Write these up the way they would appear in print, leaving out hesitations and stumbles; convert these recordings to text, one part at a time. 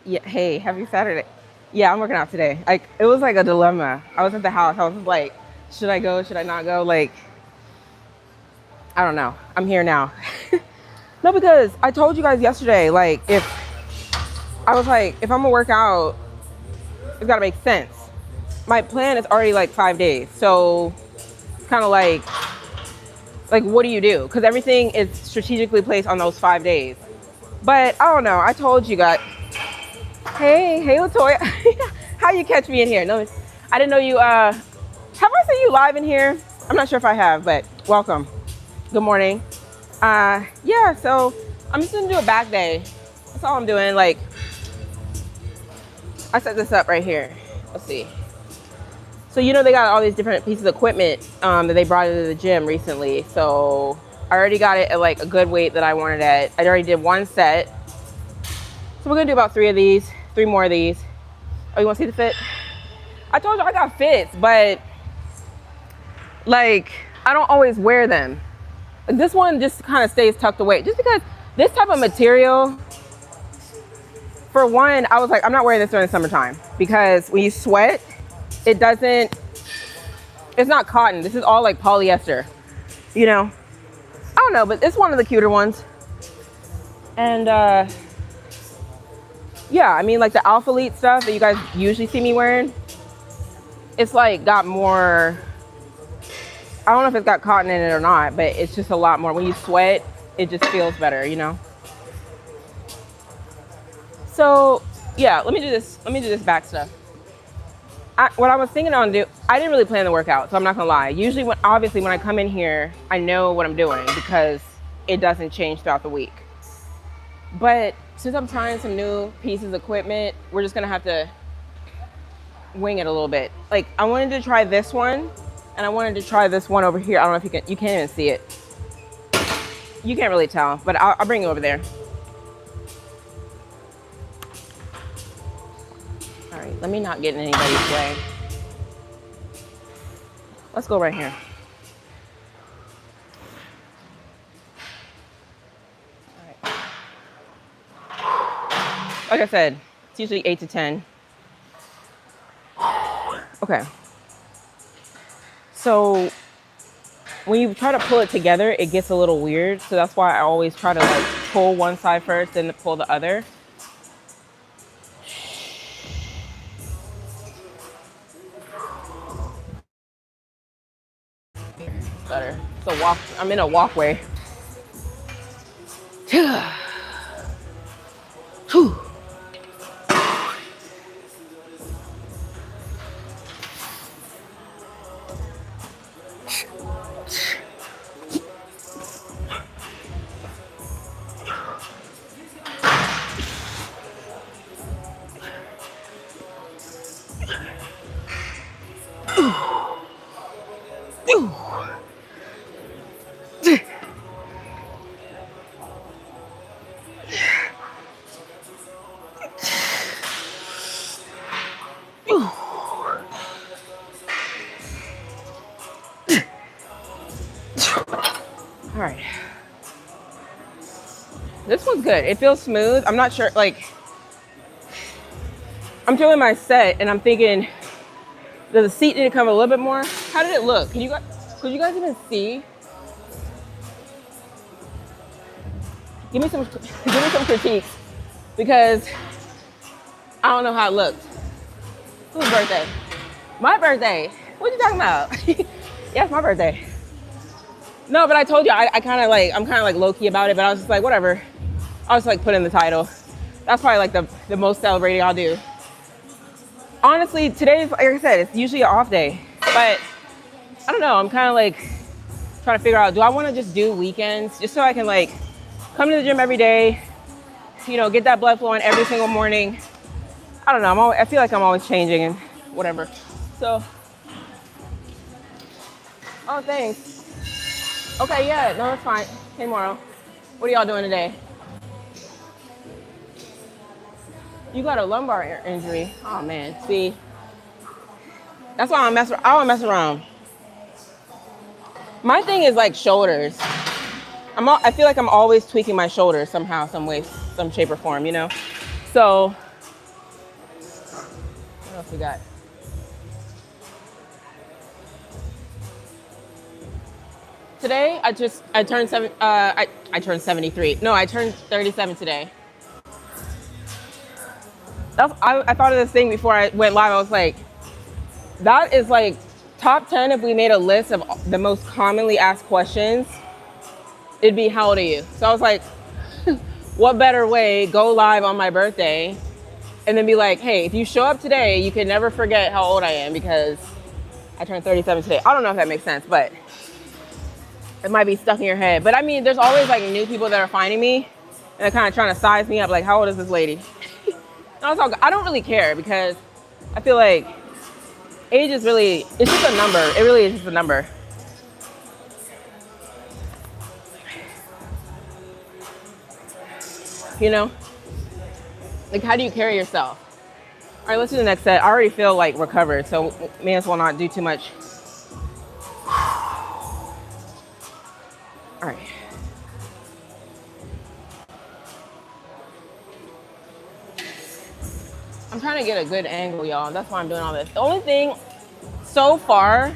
Yeah, hey, happy Saturday. Yeah, I'm working out today. Like it was like a dilemma. I was at the house. I was like, should I go? Should I not go? Like, I don't know. I'm here now. No, because I told you guys yesterday, like if I was like, if I'm gonna work out, it's gotta make sense. My plan is already like 5 days. So it's kind of like what do you do? Because everything is strategically placed on those 5 days. But I don't know. I told you guys. Hey, Latoya. How you catch me in here? No, I didn't know you. Have I seen you live in here? I'm not sure if I have, but welcome. Good morning. Yeah. So I'm just gonna do a back day. That's all I'm doing. Like I set this up right here. Let's see. So you know they got all these different pieces of equipment that they brought into the gym recently. So I already got it at like a good weight that I wanted at. I already did one set. So we're gonna do about three more of these. Oh, you wanna see the fit? I told you I got fits, but like I don't always wear them. This one just kind of stays tucked away. Just because this type of material, for one, I was like, I'm not wearing this during the summertime because when you sweat, it's not cotton. This is all like polyester, you know? I don't know, but it's one of the cuter ones. And yeah, I mean like the Alpha Elite stuff that you guys usually see me wearing, it's like got more, I don't know if it's got cotton in it or not, but it's just a lot more. When you sweat, it just feels better, you know? So yeah, let me do this back stuff. What I was thinking on I didn't really plan the workout, so I'm not gonna lie. Usually obviously when I come in here, I know what I'm doing because it doesn't change throughout the week. But since I'm trying some new pieces of equipment, we're just gonna have to wing it a little bit. Like I wanted to try this one and I wanted to try this one over here. I don't know if you can't even see it. You can't really tell, but I'll bring it over there. All right, let me not get in anybody's way. Let's go right here. All right. Like I said, it's usually 8 to 10. Okay. So when you try to pull it together, it gets a little weird. So that's why I always try to like pull one side first, then pull the other. Better. So I'm in a walkway. All right. This one's good. It feels smooth. I'm not sure, like, I'm doing my set and I'm thinking, does the seat need to come a little bit more? How did it look? Could you guys even see? Give me some critiques because I don't know how it looked. Whose birthday? My birthday. What are you talking about? Yeah, it's my birthday. No, but I told you, I'm kind of like low-key about it, but I was just like, whatever. I'll just like put in the title. That's probably like the most celebrating I'll do. Honestly, today is, like I said, it's usually an off day, but I don't know. I'm kind of like trying to figure out, do I want to just do weekends just so I can like come to the gym every day, you know, get that blood flowing every single morning. I don't know. I feel like I'm always changing and whatever. So, oh, thanks. Okay, yeah, no, that's fine. Hey, tomorrow. What are y'all doing today? You got a lumbar injury. Oh man, see, that's why I don't mess around. My thing is like shoulders. I feel like I'm always tweaking my shoulders somehow, some way, some shape or form, you know? So We got today. I turned I turned 73. No, I turned 37 today. I thought of this thing before I went live. I was like, that is like top 10 if we made a list of the most commonly asked questions. It'd be, how old are you? So I was like, what better way, go live on my birthday and then be like, hey, if you show up today, you can never forget how old I am because I turned 37 today. I don't know if that makes sense, but it might be stuck in your head. But I mean, there's always like new people that are finding me and they're kind of trying to size me up, like, how old is this lady? And I don't really care because I feel like age is really, it's just a number. It really is just a number. You know? Like, how do you carry yourself? All right, let's do the next set. I already feel like recovered, so may as well not do too much. All right. I'm trying to get a good angle, y'all. That's why I'm doing all this. The only thing so far,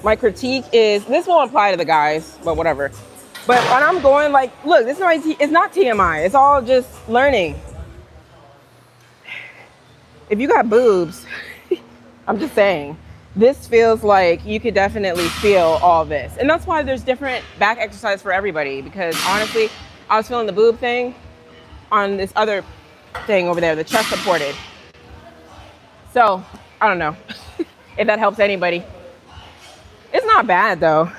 my critique is, this won't apply to the guys, but whatever. But when I'm going like, look, this is it's not TMI. It's all just learning. If you got boobs, I'm just saying, this feels like you could definitely feel all this. And that's why there's different back exercise for everybody. Because honestly, I was feeling the boob thing on this other thing over there, the chest supported. So, I don't know if that helps anybody. It's not bad though.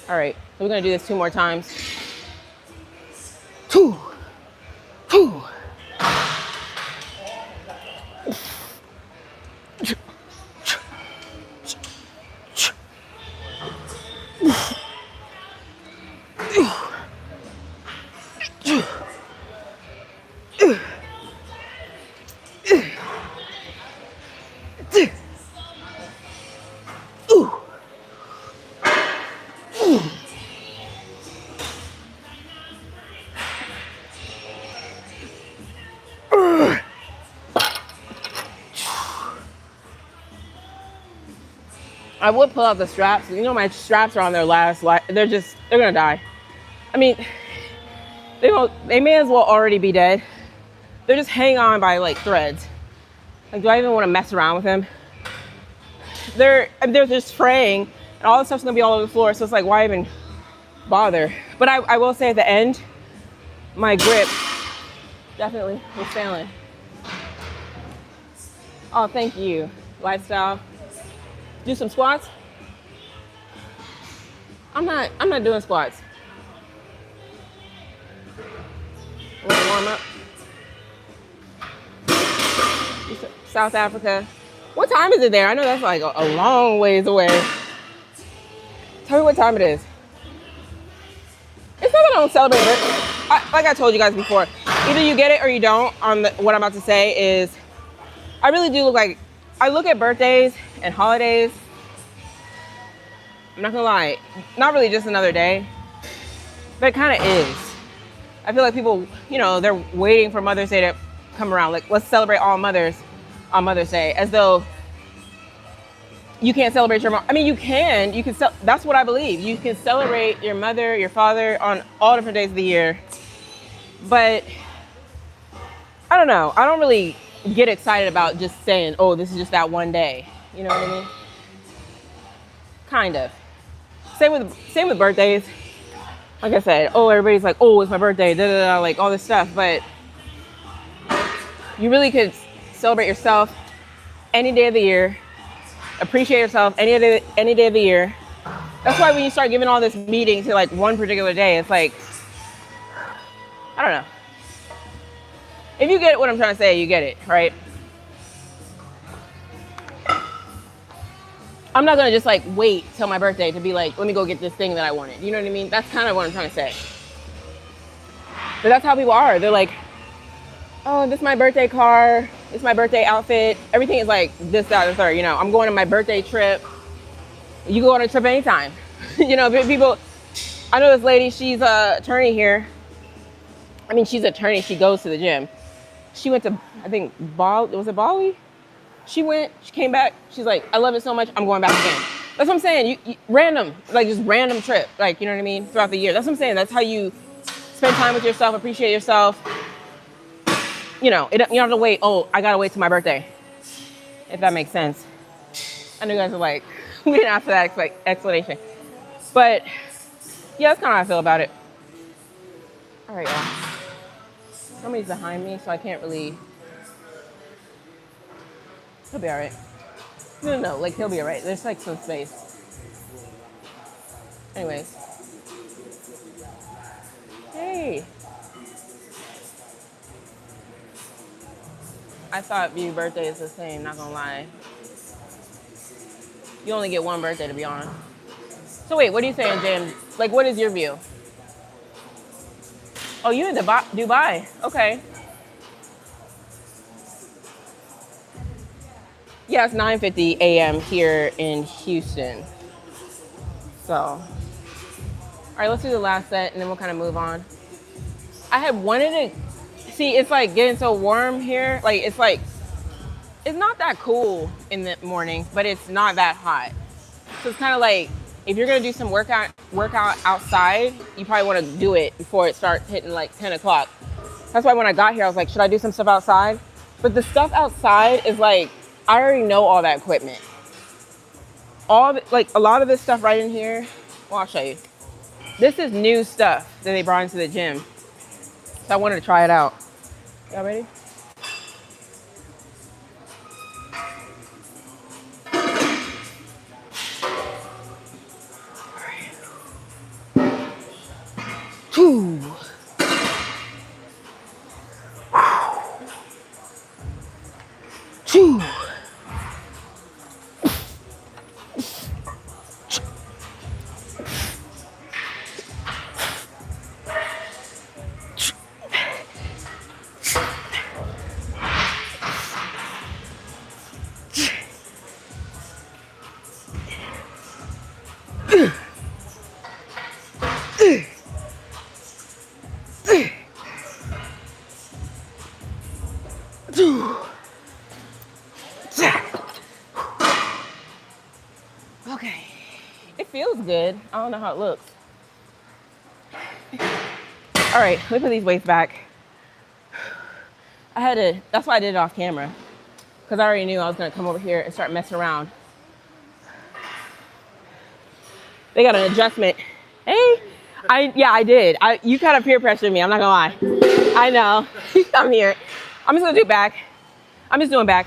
All right, we're gonna do this 2 more times. 2, 2. I would pull out the straps. You know, my straps are on their last life. They're gonna die. I mean, they may as well already be dead. They're just hanging on by like threads. Like, do I even want to mess around with them? They're just fraying and all this stuff's gonna be all over the floor. So it's like, why even bother? But I will say at the end, my grip definitely was failing. Oh, thank you, Lifestyle. Do some squats. I'm not doing squats. Want to warm up? South Africa. What time is it there? I know that's like a long ways away. Tell me what time it is. It's not that I don't celebrate it. Like I told you guys before, either you get it or you don't. What I'm about to say is, I really do I look at birthdays and holidays. I'm not gonna lie, not really just another day, but it kind of is. I feel like people, they're waiting for Mother's Day to come around. Like, let's celebrate all mothers on Mother's Day, as though you can't celebrate your mom. I mean, you can. That's what I believe. You can celebrate your mother, your father on all different days of the year. But I don't know. I don't really get excited about just saying, oh, this is just that one day. You know what I mean? Kind of. Same with birthdays. Like I said, oh, everybody's like, oh, it's my birthday, da da da, like all this stuff. But you really could celebrate yourself any day of the year. Appreciate yourself any day of the year. That's why when you start giving all this meaning to like one particular day, it's like, I don't know. If you get what I'm trying to say, you get it, right? I'm not gonna just like wait till my birthday to be like, let me go get this thing that I wanted. You know what I mean? That's kind of what I'm trying to say. But that's how people are. They're like, oh, this is my birthday car. It's my birthday outfit. Everything is like this, that, and the third. I'm going on my birthday trip. You go on a trip anytime. People, I know this lady, she's an attorney here. I mean, she's an attorney. She goes to the gym. She went to, I think, was it Bali? She went, she came back. She's like, I love it so much. I'm going back again. That's what I'm saying. You random, like just random trip. Like, you know what I mean? Throughout the year. That's what I'm saying. That's how you spend time with yourself, appreciate yourself. You know, you don't have to wait. Oh, I got to wait till my birthday. If that makes sense. I know you guys are like, we didn't ask for that explanation. But yeah, that's kind of how I feel about it. All right, y'all. Somebody's behind me, so I can't really. He'll be all right. No, like he'll be all right. There's like some space. Anyways. Hey. I thought your birthday is the same, not gonna lie. You only get one birthday, to be honest. So wait, what are you saying, James? Like, what is your view? Oh, you in Dubai? Okay. Yeah, it's 9:50 a.m. here in Houston. So, all right, let's do the last set and then we'll kind of move on. I had wanted to, see, it's like getting so warm here. Like, it's not that cool in the morning, but it's not that hot. So it's kind of like, if you're gonna do some workout outside, you probably wanna do it before it starts hitting like 10 o'clock. That's why when I got here, I was like, should I do some stuff outside? But the stuff outside is like, I already know all that equipment. Like a lot of this stuff right in here, well, I'll show you. This is new stuff that they brought into the gym. So I wanted to try it out. Y'all ready? Two. Two. Okay, it feels good. I don't know how it looks. All right, let me put these weights back. That's why I did it off camera, because I already knew I was gonna come over here and start messing around. They got an adjustment. Hey, I did. You kind of peer pressured me, I'm not gonna lie. I know, I'm here. I'm just gonna do back. I'm just doing back.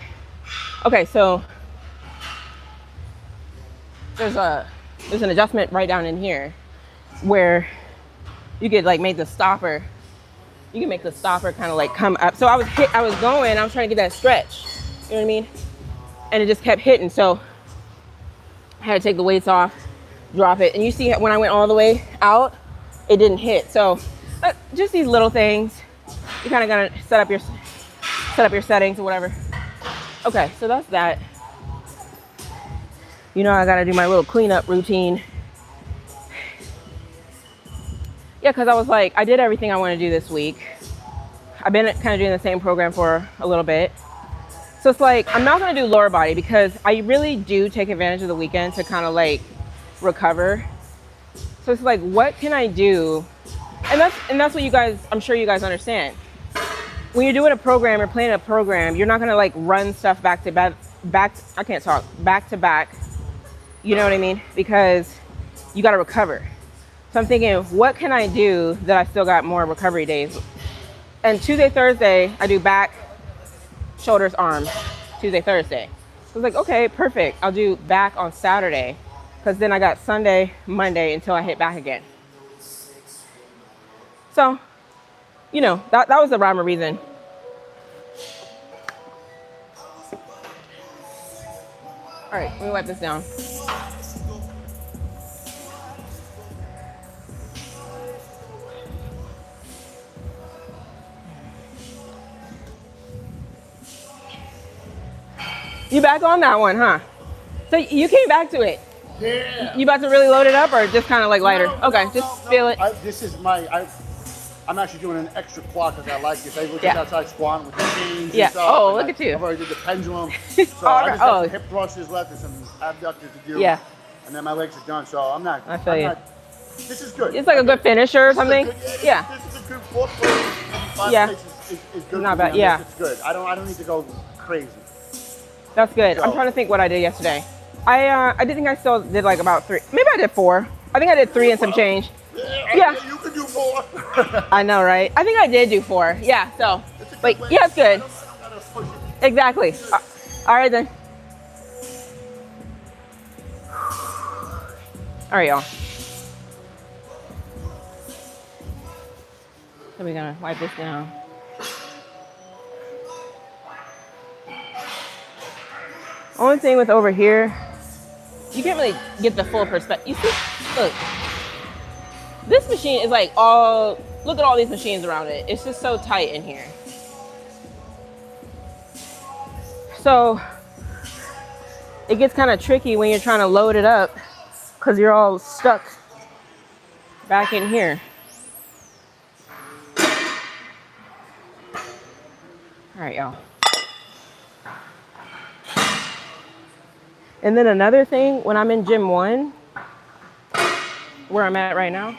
Okay, so there's an adjustment right down in here where you could like make the stopper. You can make the stopper kind of like come up. So I was trying to get that stretch. You know what I mean? And it just kept hitting. So I had to take the weights off, drop it. And you see when I went all the way out, it didn't hit. So just these little things. You kind of gotta set up your settings or whatever. Okay, so that's that. You know, I gotta do my little cleanup routine. Yeah, because I was like, I did everything I want to do this week. I've been kind of doing the same program for a little bit. So it's like, I'm not going to do lower body because I really do take advantage of the weekend to kind of like recover. So it's like, what can I do? And that's what you guys, I'm sure you guys understand. When you're doing a program, you're planning a program, you're not going to like run stuff back to back. You know what I mean? Because you got to recover. So I'm thinking, what can I do that I still got more recovery days? And Tuesday, Thursday, I do back, shoulders, arms, Tuesday, Thursday. So I was like, okay, perfect. I'll do back on Saturday because then I got Sunday, Monday until I hit back again. So, you know, that was the rhyme or reason. All right, let me wipe this down. You back on that one, huh? So you came back to it. Yeah. You about to really load it up or just kind of like lighter? No, okay, just feel it. This is my, I'm actually doing an extra quad because I like this. I was just Yeah. outside squatting with the chains Yeah. and stuff. Oh, and look at you. I've already did the pendulum. So Oh, I just got oh. some hip thrusters left and some abductors to do. Yeah. And then my legs are done. So I'm not. I feel you. This is good. It's like a good finisher or something. Yeah. This is a good 4 plates. Maybe 5 Yeah. plates is good. Not for me bad, on yeah. this. It's good. I don't need to go crazy. That's good. So- I'm trying to think what I did yesterday. I did think I still did like about 3. Maybe I did 4. I think I did 3 and some change. Yeah. You can do 4. I know, right? I think I did do 4. Yeah. So, It's a good but weight. yeah, it's good. I don't gotta push it. Exactly. All right then. All right, y'all. So we're gonna wipe this down. Only thing with over here, you can't really get the full perspective. You see, look, this machine is like all, look at all these machines around it. It's just so tight in here. So it gets kind of tricky when you're trying to load it up because you're all stuck back in here. All right, y'all. And then another thing, when I'm in gym 1, where I'm at right now,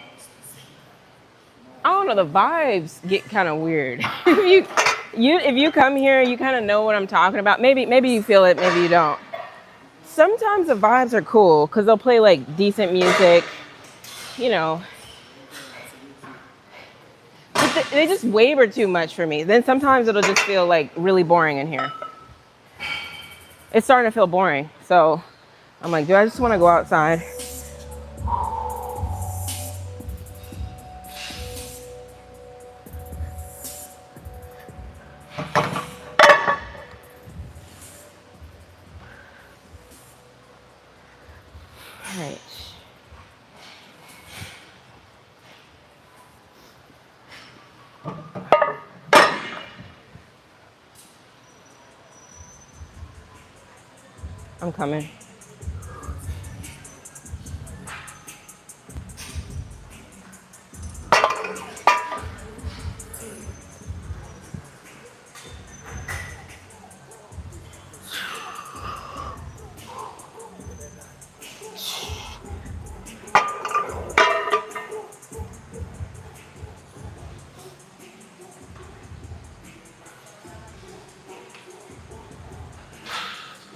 I don't know, the vibes get kind of weird. If you come here, you kind of know what I'm talking about. Maybe you feel it, maybe you don't. Sometimes the vibes are cool because they'll play like decent music, you know. But they just waver too much for me. Then sometimes it'll just feel like really boring in here. It's starting to feel boring. So I'm like, do I just want to go outside? All right. I'm coming.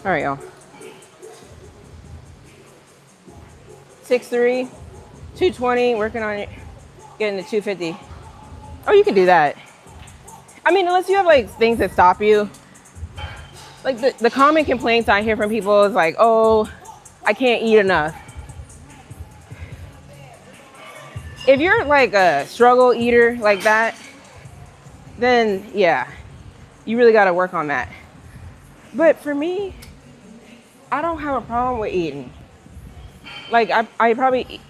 All right, y'all. 6'3", 220, working on it, getting to 250. Oh, you can do that. I mean, unless you have like things that stop you. Like the common complaints I hear from people is like, oh, I can't eat enough. If you're like a struggle eater like that, then yeah, you really got to work on that. But for me, I don't have a problem with eating. Like I probably,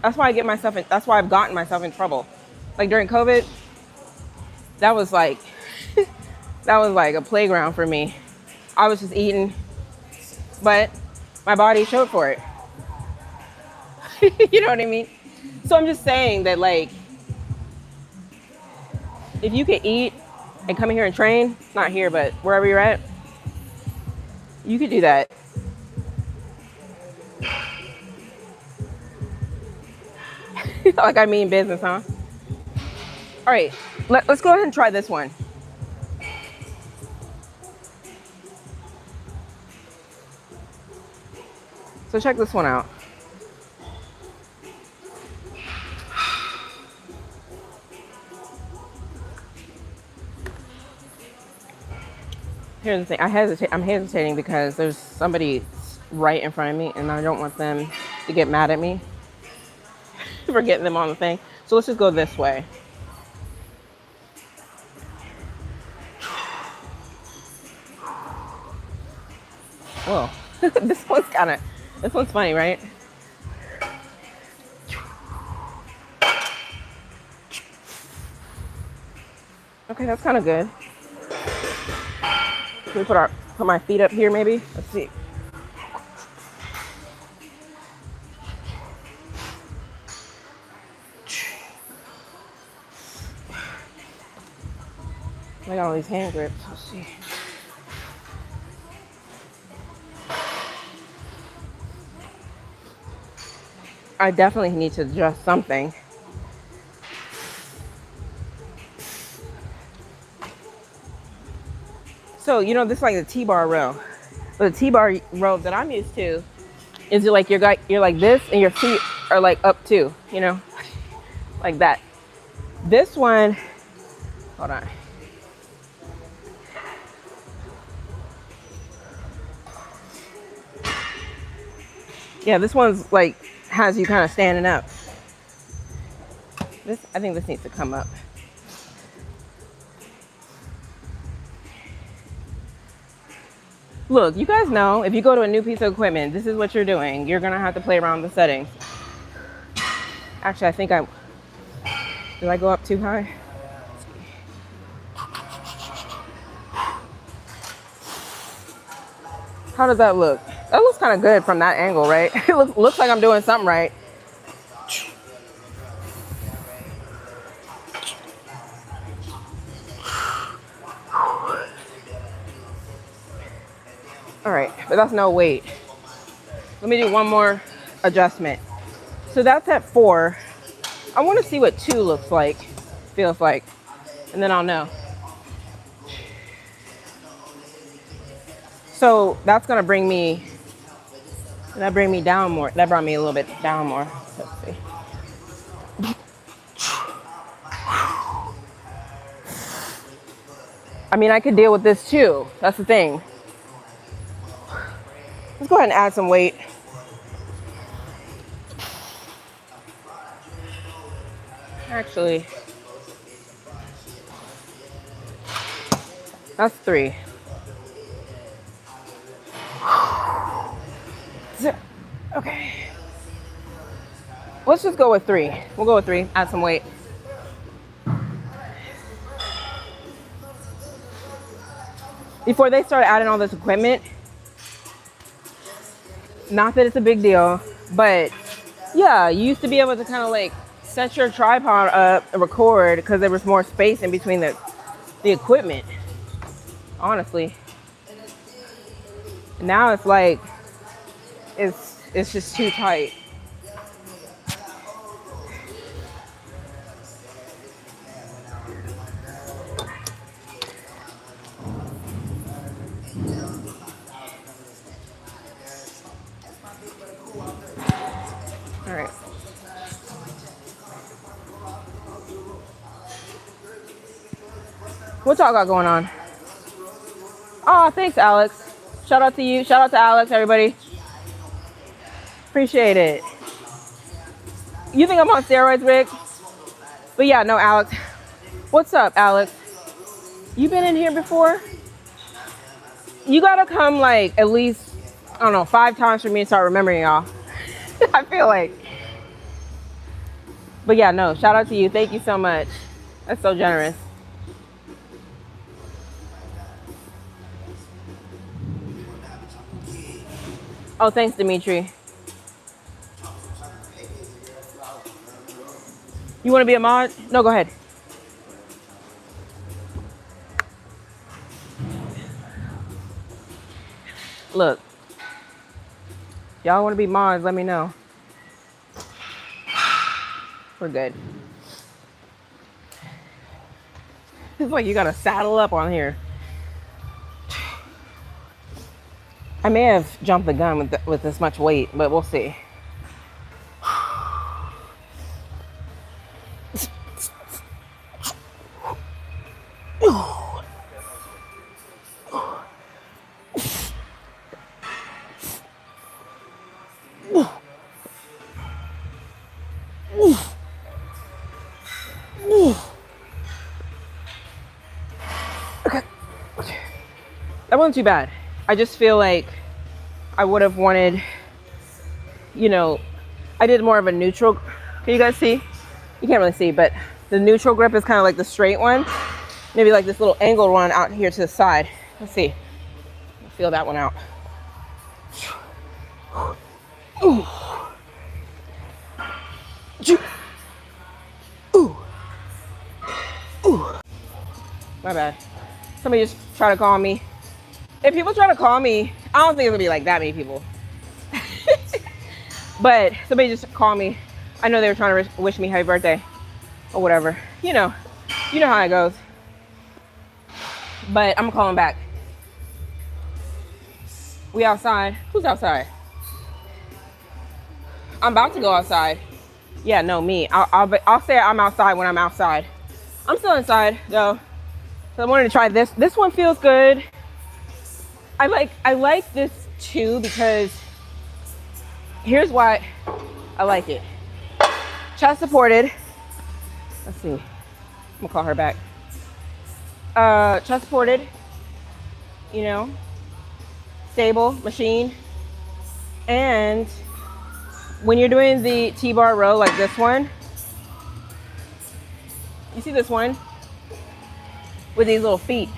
that's why I get myself in, that's why I've gotten myself in trouble. Like during COVID, that was like a playground for me. I was just eating, but my body showed for it. You know what I mean? So I'm just saying that like, if you could eat and come in here and train, not here, but wherever you're at, you could do that. Like I mean business, huh? All right, let's go ahead and try this one. So check this one out. Here's the thing, I'm hesitating because there's somebody right in front of me and I don't want them to get mad at me for getting them on the thing. So let's just go this way. Whoa, this one's funny, right? Okay, that's kind of good. Can we put my feet up here maybe? Let's see. I got all these hand grips. Let's see. I definitely need to adjust something. So, you know, this is like the T-bar row. But the T-bar row that I'm used to is you're like this and your feet are like up too, you know, like that. This one, hold on. Yeah, this one's like has you kind of standing up. I think this needs to come up. Look, you guys know if you go to a new piece of equipment, this is what you're doing. You're gonna have to play around with the settings. Actually, I think did I go up too high? How does that look? That looks kind of good from that angle, right? It looks like I'm doing something right. All right, but that's no weight. Let me do one more adjustment. So that's at 4. I want to see what 2 looks like, feels like, and then I'll know. So that's gonna bring me down more. That brought me a little bit down more. Let's see. I mean, I could deal with this too. That's the thing. Let's go ahead and add some weight. Actually, that's 3. Okay. Let's just go with 3. We'll go with 3. Add some weight. Before they started adding all this equipment, not that it's a big deal, but yeah, you used to be able to kind of like set your tripod up and record because there was more space in between the equipment, honestly. Now it's like it's just too tight. All right. What y'all got going on? Oh, thanks, Alex. Shout out to you. Shout out to Alex, everybody. Appreciate it. You think I'm on steroids, Rick? But yeah, no, Alex. What's up, Alex? You been in here before? You gotta come like at least, I don't know, 5 times for me to start remembering y'all. I feel like. But yeah, no, shout out to you. Thank you so much. That's so generous. Oh, thanks, Dimitri. You want to be a mod? No, go ahead. Look, y'all want to be mods, let me know. We're good. It's like you got to saddle up on here. I may have jumped the gun with this much weight, but we'll see. Okay. That wasn't too bad. I just feel like I would have wanted, you know, I did more of a neutral. Can you guys see? You can't really see, but the neutral grip is kind of like the straight one. Maybe like this little angled one out here to the side. Let's see. Feel that one out. Ooh. Ooh. Ooh. My bad. Somebody just try to call me. If people try to call me, I don't think it's gonna be like that many people. But somebody just call me. I know they were trying to wish me happy birthday or whatever. You know how it goes. But I'm gonna call them back. We outside. Who's outside? I'm about to go outside. Yeah, no, me. I'll say I'm outside when I'm outside. I'm still inside though. So I wanted to try this. This one feels good. I like this too because here's why I like it. Chest supported. Let's see. I'm gonna call her back. Chest supported. You know, stable machine. And when you're doing the T-bar row like this one, you see this one with these little feet.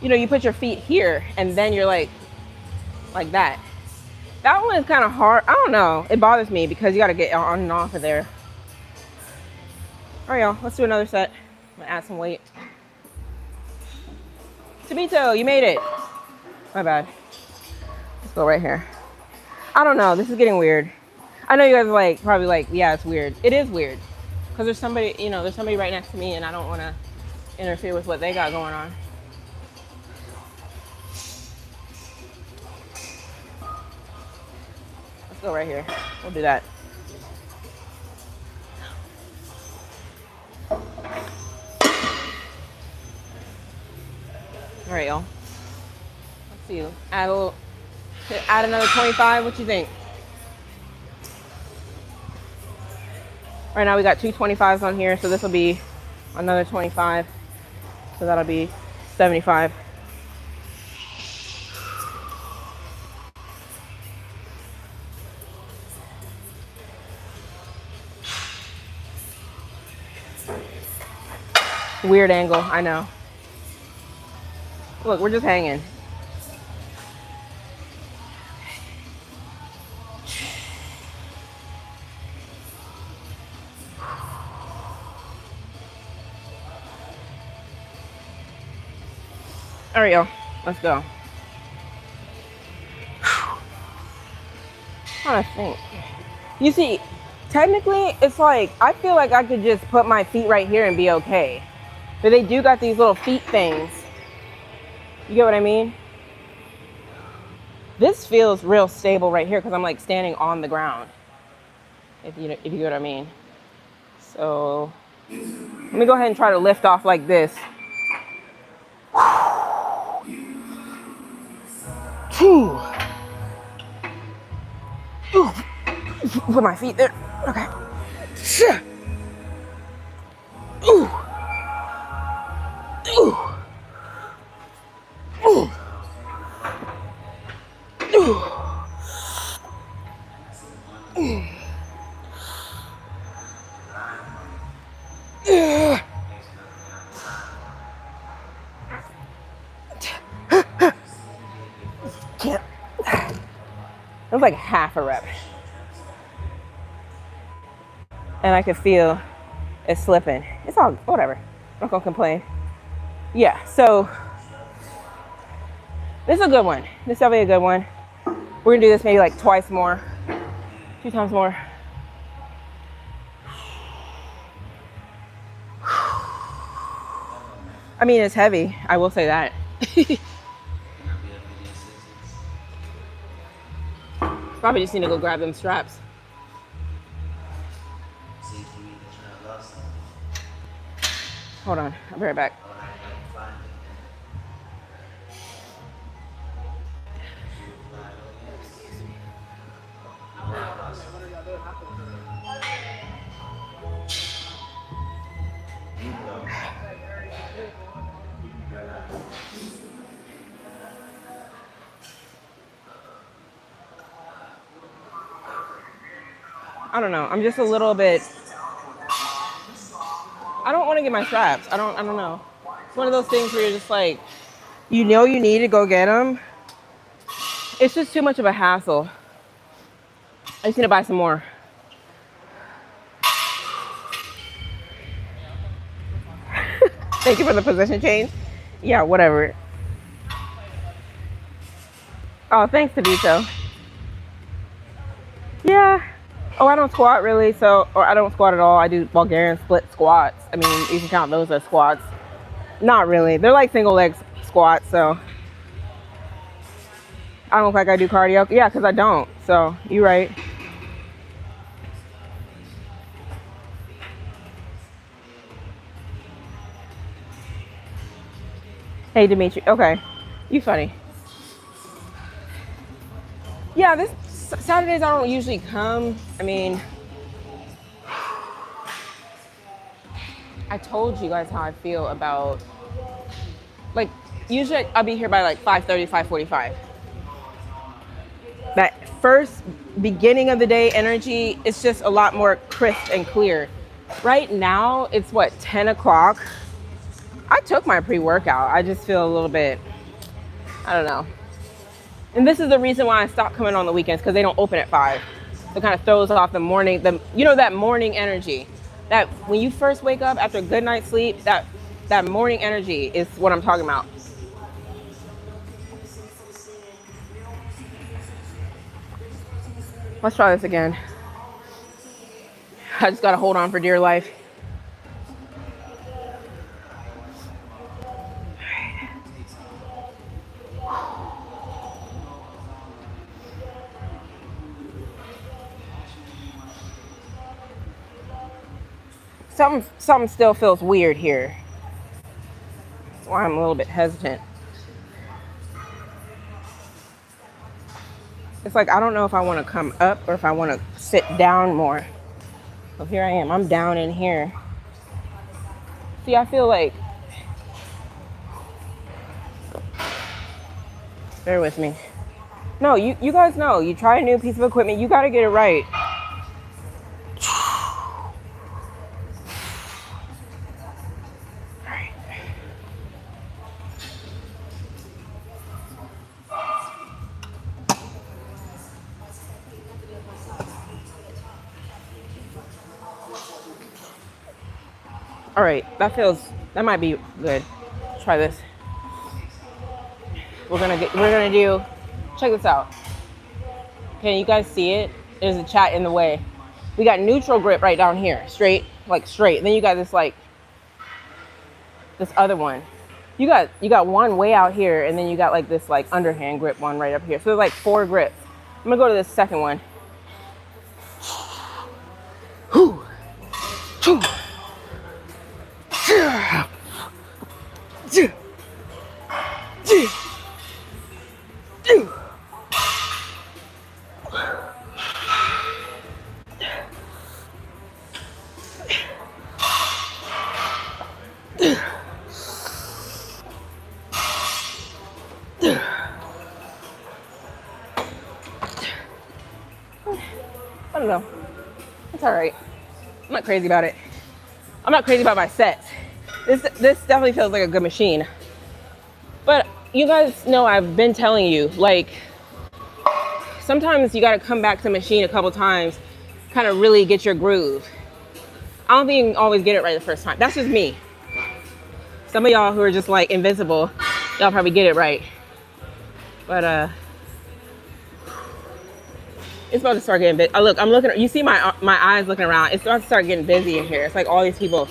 You know, you put your feet here and then you're like that. That one is kind of hard. I don't know. It bothers me because you got to get on and off of there. All right, y'all. Let's do another set. I'm gonna add some weight. Tabito, you made it. My bad. Let's go right here. I don't know. This is getting weird. I know you guys are probably like, yeah, it's weird. It is weird because there's somebody, there's somebody right next to me and I don't want to interfere with what they got going on. Let's go right here. We'll do that. All right, y'all. Let's see. Add another 25. What you think? Right now we got two 25s on here, so this will be another 25. So that'll be 75. Weird angle, I know. Look, we're just hanging. All right, y'all, let's go. Trying to think. You see, technically, it's like, I feel like I could just put my feet right here and be okay. But they do got these little feet things. You get what I mean? This feels real stable right here because I'm like standing on the ground. If you get what I mean. So let me go ahead and try to lift off like this. Put my feet there. Okay. Ooh. Ooh. Ooh. Ooh. Can't. It was like half a rep. And I could feel it slipping. It's all whatever. I'm not gonna complain. Yeah, so this is a good one. This is definitely a good one. We're gonna do this maybe like twice more, 2 times more. I mean, it's heavy. I will say that. Probably just need to go grab them straps. Hold on, I'll be right back. I don't know. I'm just a little bit. I don't want to get my straps. I don't know. It's one of those things where you're just like, you need to go get them. It's just too much of a hassle. I just need to buy some more. Thank you for the position change. Yeah, whatever. Oh, thanks, Tabito. Yeah. Oh, I don't squat really, so, or I don't squat at all. I do Bulgarian split squats. I mean, you can count those as squats. Not really. They're like single leg squats, so I don't look like I do cardio. Yeah, because I don't. So you're right. Hey, Dimitri. Okay. You funny. Yeah, this Saturdays I don't usually come. I mean, I told you guys how I feel about, like, usually I'll be here by like 5:30, 5:45. That first beginning of the day energy, it's just a lot more crisp and clear. Right now, it's what, 10 o'clock? I took my pre-workout. I just feel a little bit, I don't know. And this is the reason why I stopped coming on the weekends, because they don't open at 5. So it kind of throws off the morning, that morning energy. That when you first wake up after a good night's sleep, that morning energy is what I'm talking about. Let's try this again. I just gotta hold on for dear life. Something still feels weird here. That's why I'm a little bit hesitant. It's like I don't know if I want to come up or if I want to sit down more. So here I am. I'm down in here. See, I feel like, bear with me. No, you guys know, you try a new piece of equipment, you got to get it right. All right, that might be good. Try this. We're gonna do, check this out. Can you guys see it? There's a chat in the way. We got neutral grip right down here, straight, like straight. Then you got this other one. You got one way out here, and then you got like this like underhand grip one right up here. So there's like 4 grips. I'm gonna go to this second one. I don't know. It's all right. I'm not crazy about it. I'm not crazy about my sets. This definitely feels like a good machine. But you guys know I've been telling you, like, sometimes you got to come back to the machine a couple times, kind of really get your groove. I don't think you can always get it right the first time. That's just me. Some of y'all who are just like invincible, y'all probably get it right. But it's about to start getting busy. Look, I'm looking. You see my eyes looking around. It's about to start getting busy in here. It's like all these people.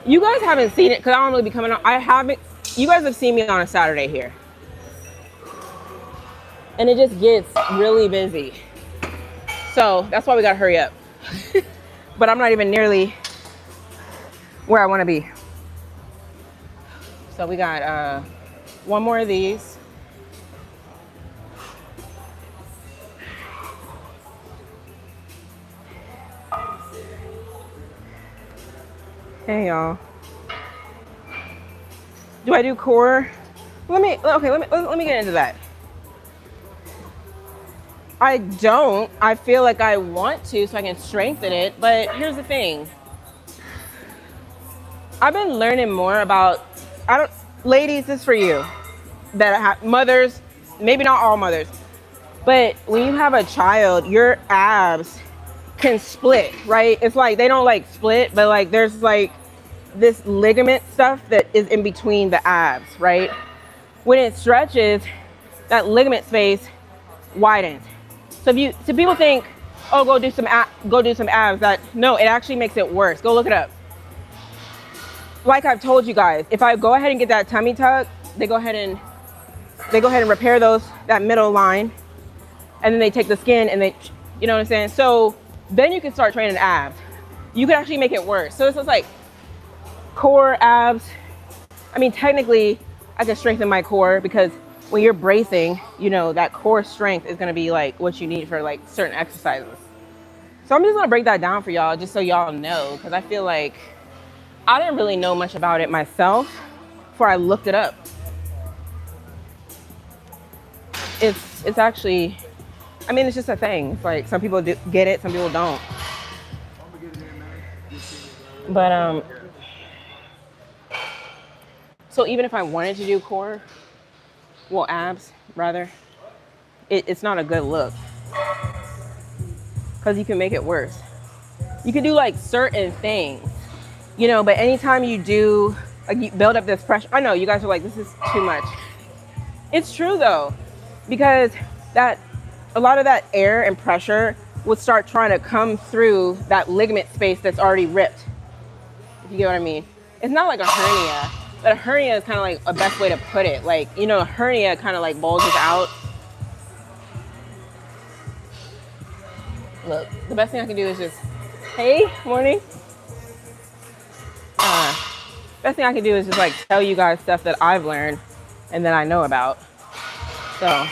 You guys haven't seen it because I don't really be coming on. I haven't. You guys have seen me on a Saturday here, and it just gets really busy. So that's why we gotta hurry up. But I'm not even nearly where I want to be. So we got one more of these. Hey y'all. Do I do core? Let me get into that. I don't. I feel like I want to so I can strengthen it, but here's the thing. I've been learning more about, ladies, this is for you that have mothers, maybe not all mothers, but when you have a child, your abs can split, right? It's like they don't like split, but like there's like this ligament stuff that is in between the abs, right? When it stretches, that ligament space widens. So people think, oh, go do some abs. That no, it actually makes it worse. Go look it up. Like I've told you guys, if I go ahead and get that tummy tuck, they go ahead and repair that middle line, and then they take the skin and they, you know what I'm saying? So then you can start training abs. You can actually make it worse. So it's just like core, abs. I mean, technically, I can strengthen my core because when you're bracing, you know, that core strength is gonna be like what you need for like certain exercises. So I'm just gonna break that down for y'all just so y'all know, because I feel like I didn't really know much about it myself before I looked it up. It's actually, I mean, it's just a thing. It's like some people get it, some people don't. But so even if I wanted to do core, well, abs rather, it's not a good look because you can make it worse. You can do like certain things, you know, but anytime you do, like, you build up this pressure. I know you guys are like, this is too much. It's true though, because a lot of that air and pressure would start trying to come through that ligament space that's already ripped. If you get what I mean. It's not like a hernia, but a hernia is kind of like a best way to put it. Like, you know, a hernia kind of like bulges out. Look, the best thing I can do is just, hey, morning. Best thing I can do is just like tell you guys stuff that I've learned and that I know about. So,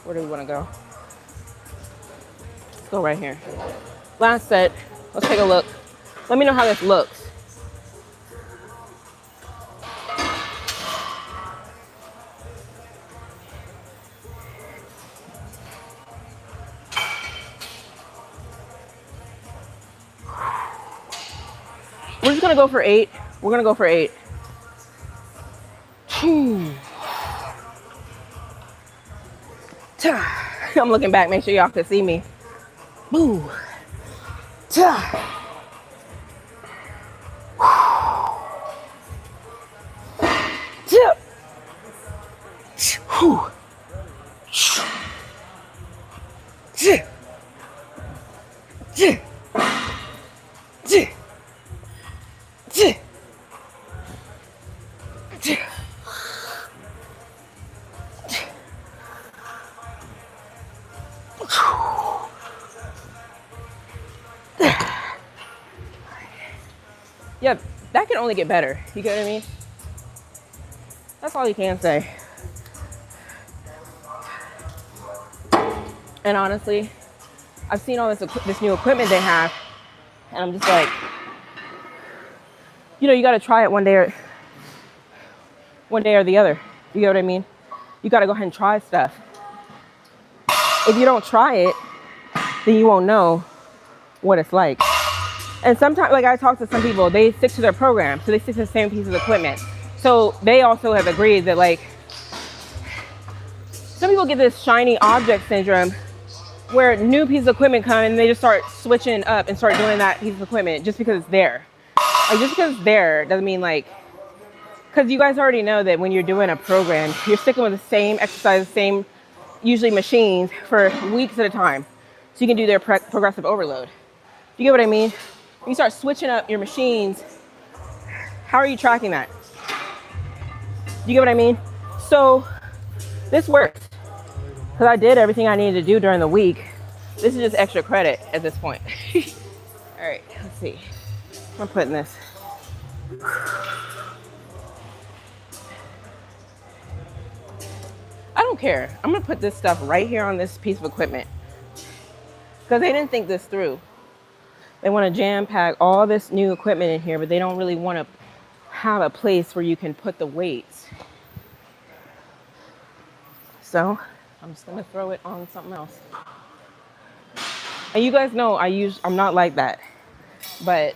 where do we want to go? Let's go right here. Last set. Let's take a look. Let me know how this looks. We're just gonna go for 8. We're gonna go for 8. I'm looking back, make sure y'all can see me. Boo. Yeah, that can only get better. You get what I mean? That's all you can say. And honestly, I've seen all this new equipment they have, and I'm just like, you know, you got to try it one day or the other. You get what I mean? You got to go ahead and try stuff. If you don't try it, then you won't know what it's like. And sometimes, like, I talk to some people, they stick to their program, so they stick to the same piece of equipment. So they also have agreed that, like, some people get this shiny object syndrome where new pieces of equipment come and they just start switching up and start doing that piece of equipment just because it's there. Like, just because it's there doesn't mean, like, because you guys already know that when you're doing a program, you're sticking with the same exercise, same, usually machines for weeks at a time. So you can do their progressive overload. You get what I mean? You start switching up your machines. How are you tracking that? You get what I mean? So this works because I did everything I needed to do during the week. This is just extra credit at this point. All right, let's see. I'm putting this. I don't care. I'm gonna put this stuff right here on this piece of equipment because they didn't think this through. They want to jam pack all this new equipment in here, but they don't really want to have a place where you can put the weights. So I'm just going to throw it on something else. And you guys know I'm not like that, but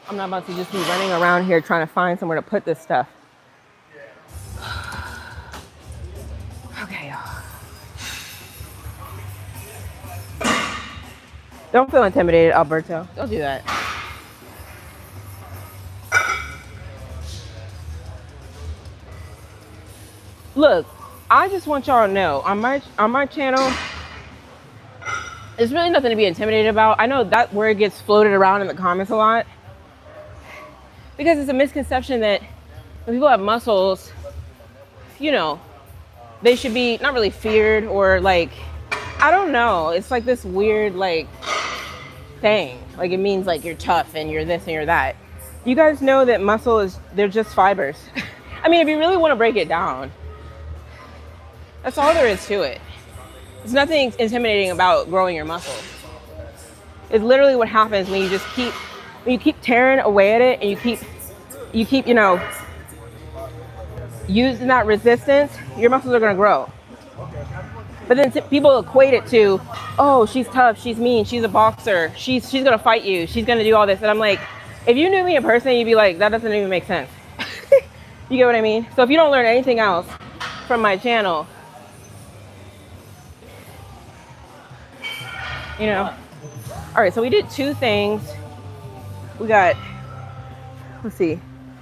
I'm not about to just be running around here trying to find somewhere to put this stuff. Okay, y'all. Don't feel intimidated, Alberto. Don't do that. Look, I just want y'all to know on my channel, there's really nothing to be intimidated about. I know that word gets floated around in the comments a lot because it's a misconception that when people have muscles, you know, they should be not really feared or like, I don't know. It's like this weird like thing. Like it means like you're tough and you're this and you're that. You guys know that muscle is, they're just fibers. I mean, if you really want to break it down, that's all there is to it. There's nothing intimidating about growing your muscle. It's literally what happens when you keep tearing away at it and you keep, you know, using that resistance, your muscles are gonna grow. But then people equate it to, oh, she's tough, she's mean, she's a boxer, she's gonna fight you, she's gonna do all this. And I'm like, if you knew me in person, you'd be like, that doesn't even make sense. You get what I mean? So if you don't learn anything else from my channel, you know. All right, so we did 2 things. We got, let's see,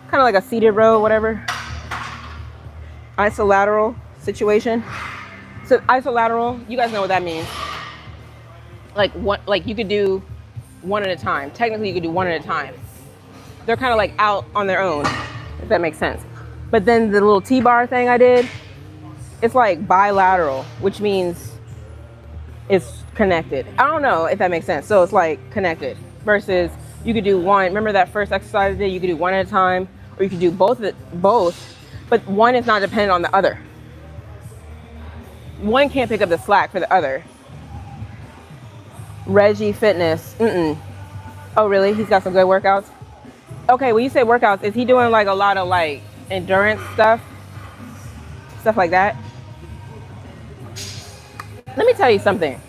kind of like a seated row, whatever. Isolateral situation. So isolateral, you guys know what that means. Like you could do one at a time. Technically, you could do one at a time. They're kind of like out on their own, if that makes sense. But then the little T-bar thing I did, it's like bilateral, which means it's connected. I don't know if that makes sense. So it's like connected versus you could do one. Remember that first exercise I did? You could do one at a time, or you could do both, but one is not dependent on the other. One can't pick up the slack for the other. Reggie Fitness. Oh, really? He's got some good workouts? Okay, when you say workouts, is he doing like a lot of like endurance stuff? Stuff like that? Let me tell you something.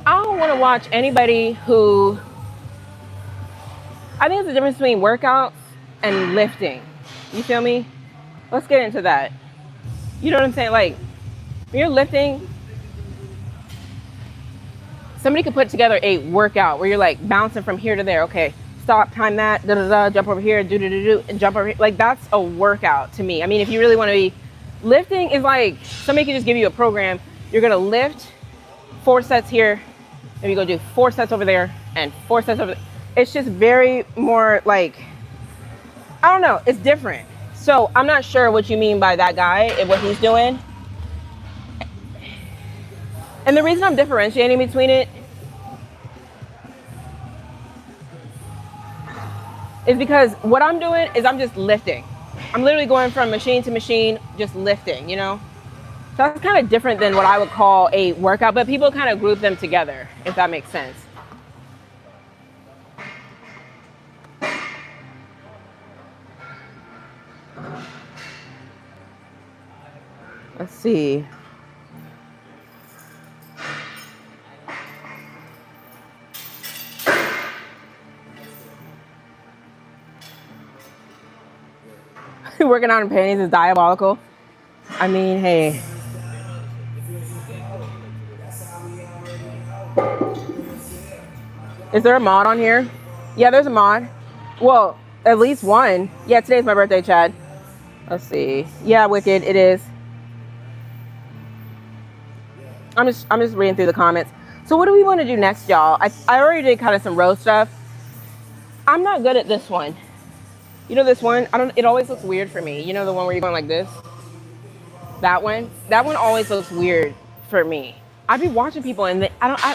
I don't want to watch anybody who, I think there's a difference between workouts and lifting. You feel me? Let's get into that. You know what I'm saying? Like, when you're lifting, somebody could put together a workout where you're like bouncing from here to there. Okay, stop, time that, da-da-da, jump over here, do-do-do-do, and jump over here. Like, that's a workout to me. I mean, if you really want to be, lifting is like, somebody can just give you a program. You're going to lift 4 sets here, and you go do 4 sets over there, and 4 sets over there. It's just very more like, I don't know, it's different. So I'm not sure what you mean by that guy and what he's doing. And the reason I'm differentiating between it is because what I'm doing is I'm just lifting. I'm literally going from machine to machine, just lifting, you know? So that's kind of different than what I would call a workout, but people kind of group them together, if that makes sense. Let's see. Working out in panties is diabolical. I mean, hey. Is there a mod on here? Yeah, there's a mod. Well, at least one. Yeah, today's my birthday, Chad. Let's see. Yeah, Wicked, it is. I'm just reading through the comments. So what do we want to do next, y'all? I already did kind of some row stuff. I'm not good at this one. You know this one? It always looks weird for me. You know the one where you're going like this? That one always looks weird for me. I'd be watching people and I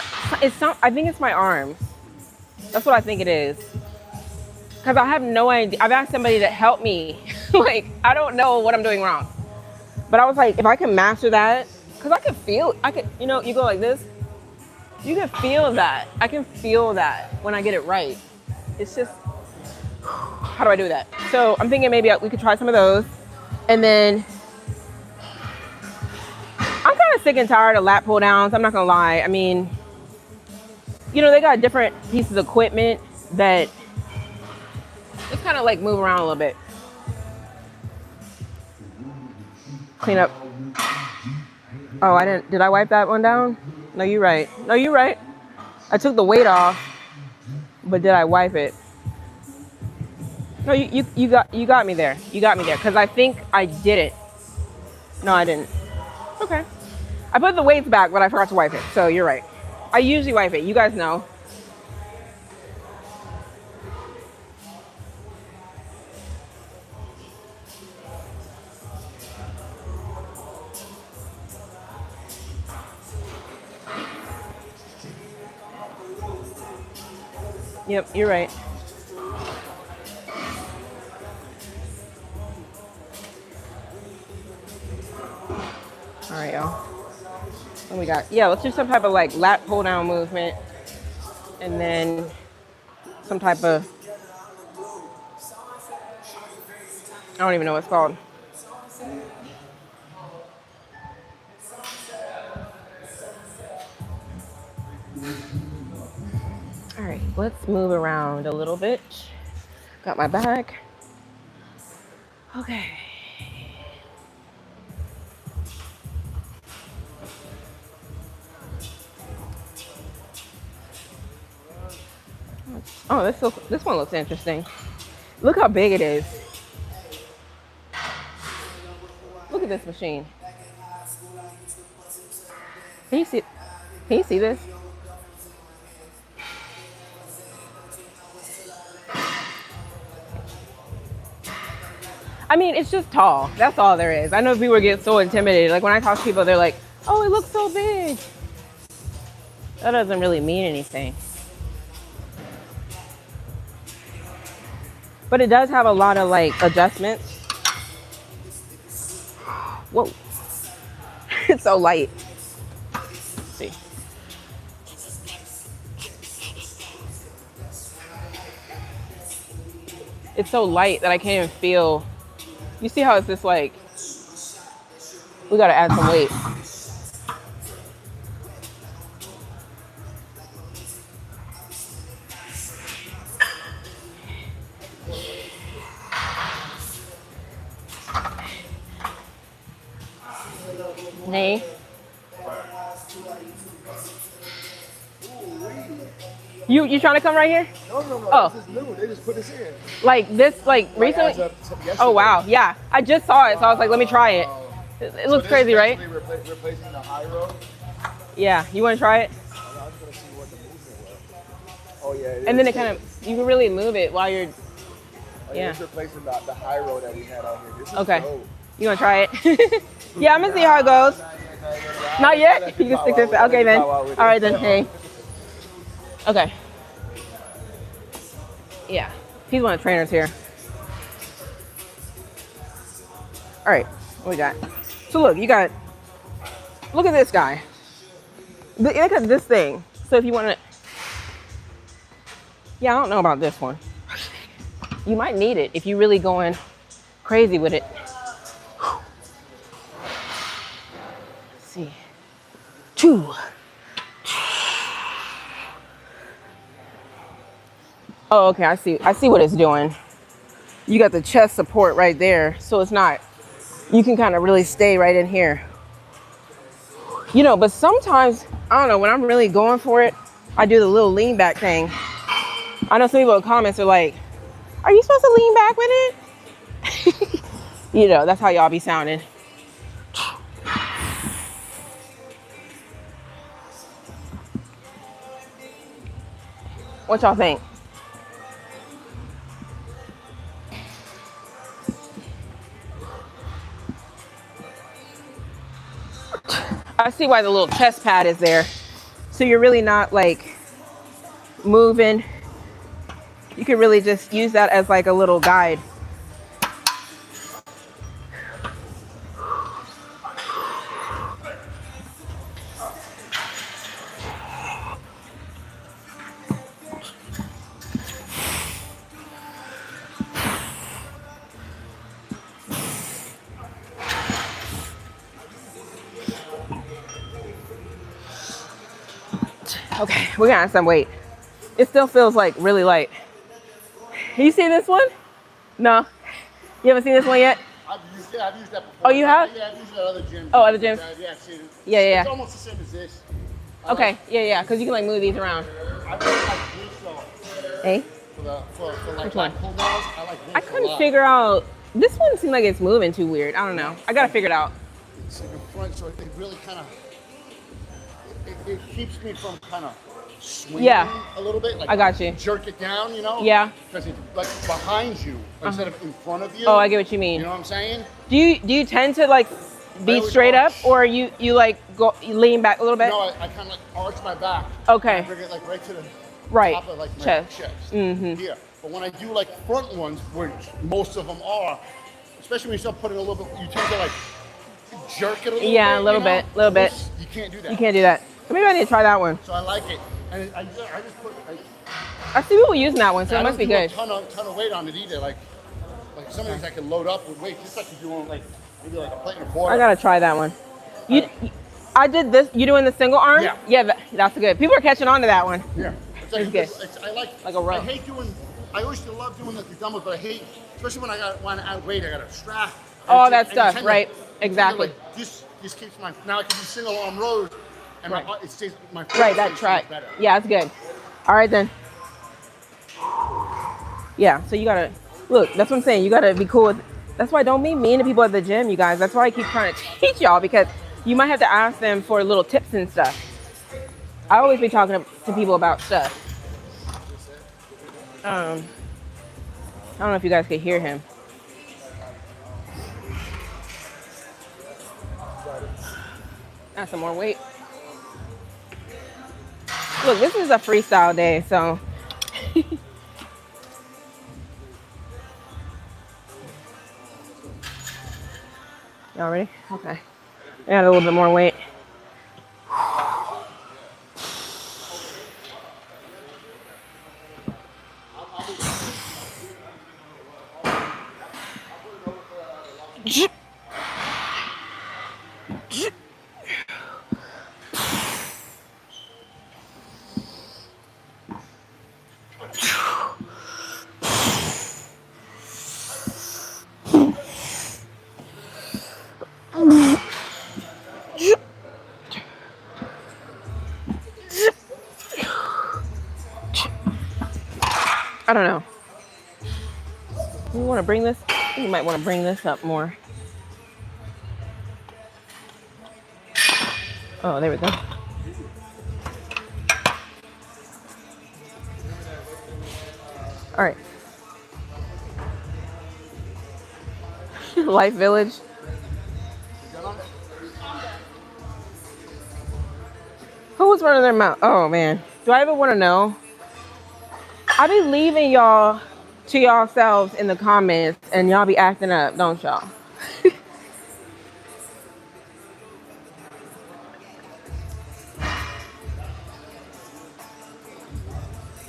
think it's my arms. That's what I think it is. Cause I have no idea. I've asked somebody to help me. Like, I don't know what I'm doing wrong. But I was like, if I can master that, cause you know, you go like this. You can feel that. I can feel that when I get it right. It's just, how do I do that? So I'm thinking maybe we could try some of those. And then I'm kind of sick and tired of lat pull downs. I'm not gonna lie. I mean, you know, they got different pieces of equipment that just kind of like move around a little bit. Clean up. Oh, did I wipe that one down? No, you're right. No, you're right. I took the weight off, but did I wipe it? No, No, you got me there. You got me there because I think I did it. No, I didn't. Okay. I put the weights back, but I forgot to wipe it. So you're right. I usually wipe it. You guys know. Yep, you're right. All right, y'all. What we got? Yeah, let's do some type of like lat pull down movement, and then some type of, I don't even know what it's called. All right, let's move around a little bit. Got my bag. Okay. Oh, this one looks interesting. Look how big it is. Look at this machine. Can you see? Can you see this? I mean, it's just tall. That's all there is. I know people get so intimidated. Like when I talk to people, they're like, "Oh, it looks so big." That doesn't really mean anything. But it does have a lot of like adjustments. Whoa. It's so light. Let's see. It's so light that I can't even feel. You see how it's just like, we gotta add some weight. Nay. You trying to come right here? No. Oh. This is new. They just put this in. Like this, like recently? Oh wow, yeah. I just saw it, so I was like, let me try it. It looks crazy, right? Replacing the high road. Yeah, you want to try it? I was gonna see what the movement was. Oh yeah. And then it kind of, you can really move it while you're, yeah. It's replacing the high road that we had out here. This is Okay. dope. You want to try it? Yeah, I'm gonna see how it goes. Not yet? You can stick this. Okay then. All right then. Hey. Okay. Yeah. He's one of the trainers here. All right. What we got? So look, you got. Look at this guy. Look at this thing. So if you want to. Yeah, I don't know about this one. You might need it if you're really going crazy with it. Let's see. 2. Oh, okay, I see what it's doing. You got the chest support right there, so it's not, you can kind of really stay right in here. You know, but sometimes, I don't know, when I'm really going for it, I do the little lean back thing. I know some people in the comments are like, are you supposed to lean back with it? You know, that's how y'all be sounding. What y'all think? I see why the little chest pad is there. So you're really not like moving. You can really just use that as like a little guide. Okay, we're gonna add some weight. It still feels like really light. You see this one? No? You haven't seen this one yet? I've used that before. Oh, you have? Yeah, I've used it at other gyms. Oh, other gyms? Yeah, I've seen it. Yeah. It's almost the same as this. Okay, yeah, because you can like move these around. I feel like this though. Hey? for like Which one? back pull downs. I like this I a couldn't lot. figure out. This one seemed like it's moving too weird. I don't know. I gotta figure it out. It's in the front, so it really kind of it keeps me from kind of swinging Yeah. a little bit. Like I got you. Jerk it down, you know? Yeah. Because it's like behind you instead of in front of you. Oh, I get what you mean. You know what I'm saying? Do you tend to like be always straight up, arch. or you like you lean back a little bit? No, I kind of like arch my back. Okay. And I bring it like right to the Right. top of like my Chest. chest. Mhm. Here. But when I do like front ones, which most of them are, especially when you start putting a little bit, you tend to like jerk it a little bit. Yeah, a little you know? bit, little bit. This, you can't do that. You can't do that. Maybe I need to try that one. So I like it, and I just put. I see people using that one, so I it don't must be do a good. ton of weight on it either. Like some of these I can load up with weight, just like you do on like maybe like a plate and a quarter. I gotta try that one. I did this. You doing the single arm? Yeah. Yeah, that's good. People are catching on to that one. Yeah. It's like It's good. I like Like a row. I hate doing. I used to love doing the dumbbells, but I hate, especially when I want to add weight. I got to strap. All And that you stuff, tend to- right. you tend to, Exactly. like, this keeps my. Now I can do single arm rows, and Right. it stays my. Right, that stays track. better. Yeah, that's good. All right then. Yeah, so you gotta look. That's what I'm saying. You gotta be cool with. That's why don't be mean to people at the gym, you guys. That's why I keep trying to teach y'all, because you might have to ask them for little tips and stuff. I always be talking to people about stuff. I don't know if you guys could hear him. Add some more weight. Look, this is a freestyle day, so. Y'all ready? Okay. Add a little bit more weight. I don't know. You want to bring this? You might want to bring this up more. Oh, there we go. All right. Life Village. Who was running their mouth? Oh man. Do I ever want to know? I be leaving y'all to yourselves in the comments, and y'all be acting up, don't y'all?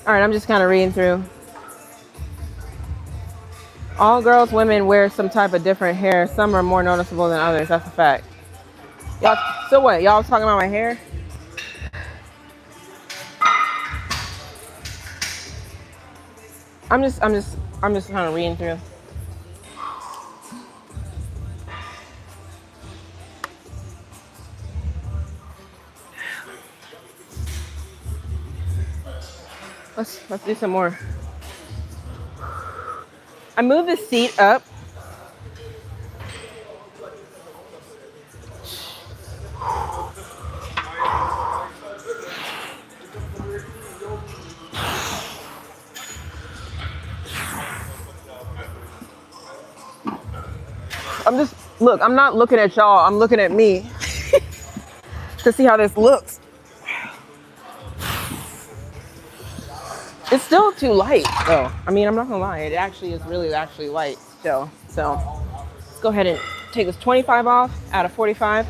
All right, I'm just kind of reading through. All girls, women wear some type of different hair. Some are more noticeable than others. That's a fact. Y'all, so what? Y'all was talking about my hair? I'm just kind of reading through. Let's do some more. I moved the seat up. I'm not looking at y'all, I'm looking at me to see how this looks. It's still too light though. I mean, I'm not gonna lie, it actually is really actually light still. So let's go ahead and take this 25 off out of 45.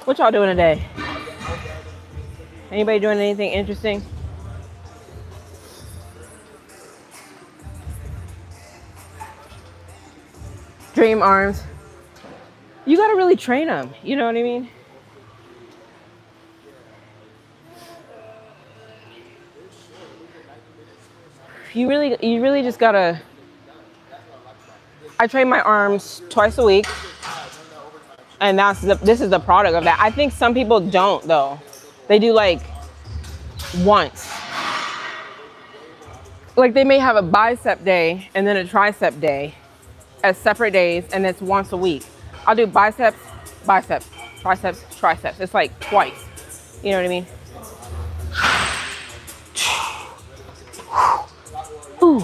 What y'all doing today? Anybody doing anything interesting? Dream arms. You gotta really train them. You know what I mean? you really just gotta. I train my arms twice a week, and this is the product of that. I think some people don't though. They do like once. Like they may have a bicep day and then a tricep day as separate days, and it's once a week. I'll do biceps, triceps, triceps. It's like twice. You know what I mean? Ooh.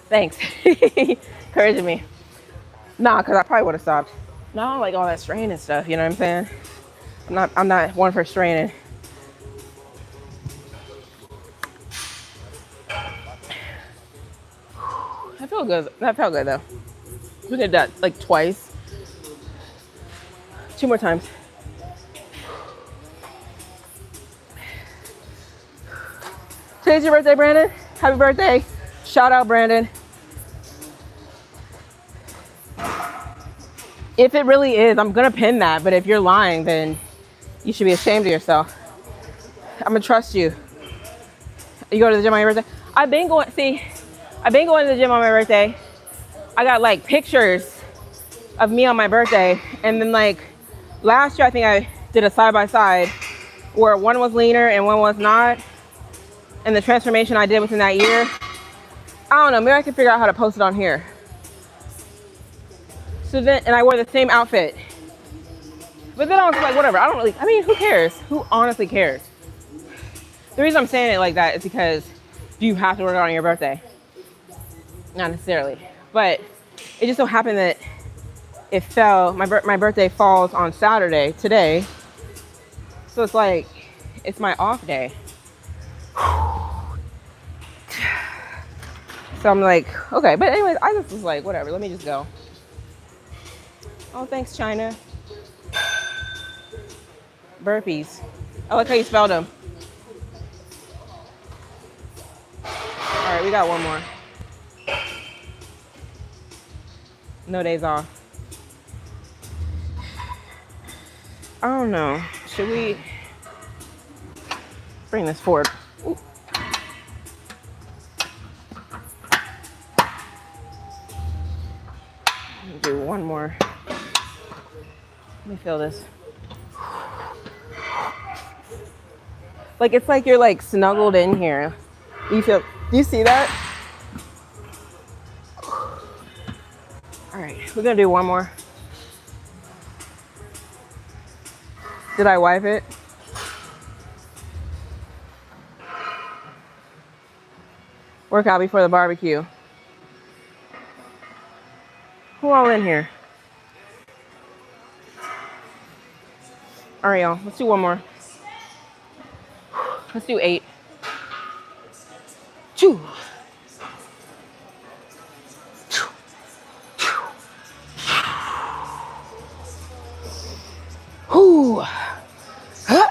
Thanks. Encouraging me. Nah, because I probably would have stopped. No, I don't like all that strain and stuff, you know what I'm saying? I'm not one for straining. I feel good. That felt good though. We did that like twice. 2 more times. Today's your birthday, Brandon. Happy birthday. Shout out, Brandon. If it really is, I'm gonna pin that, but if you're lying, then you should be ashamed of yourself. I'm gonna trust you. You go to the gym on your birthday? I've been going to the gym on my birthday. I got like pictures of me on my birthday, and then like last year I think I did a side-by-side where one was leaner and one was not, and the transformation I did within that year. I don't know, maybe I can figure out how to post it on here. So then, and I wore the same outfit. But then I was like, whatever, I mean, who cares? Who honestly cares? The reason I'm saying it like that is because do you have to work out on your birthday? Not necessarily. But it just so happened that it fell, my birthday falls on Saturday, today. So it's like, it's my off day. So I'm like, okay, but anyways, I just was like, whatever, let me just go. Oh, thanks, China. Burpees. I like how you spelled them. All right, we got one more. No days off. I don't know. Should we bring this forward? Ooh. Do one more. Let me feel this. Like it's like you're like snuggled in here. Do you see that? All right, we're gonna do one more. Did I wipe it? Workout before the barbecue. Who all in here? All right, y'all, let's do one more. Let's do 8. 2. Ooh. Huh.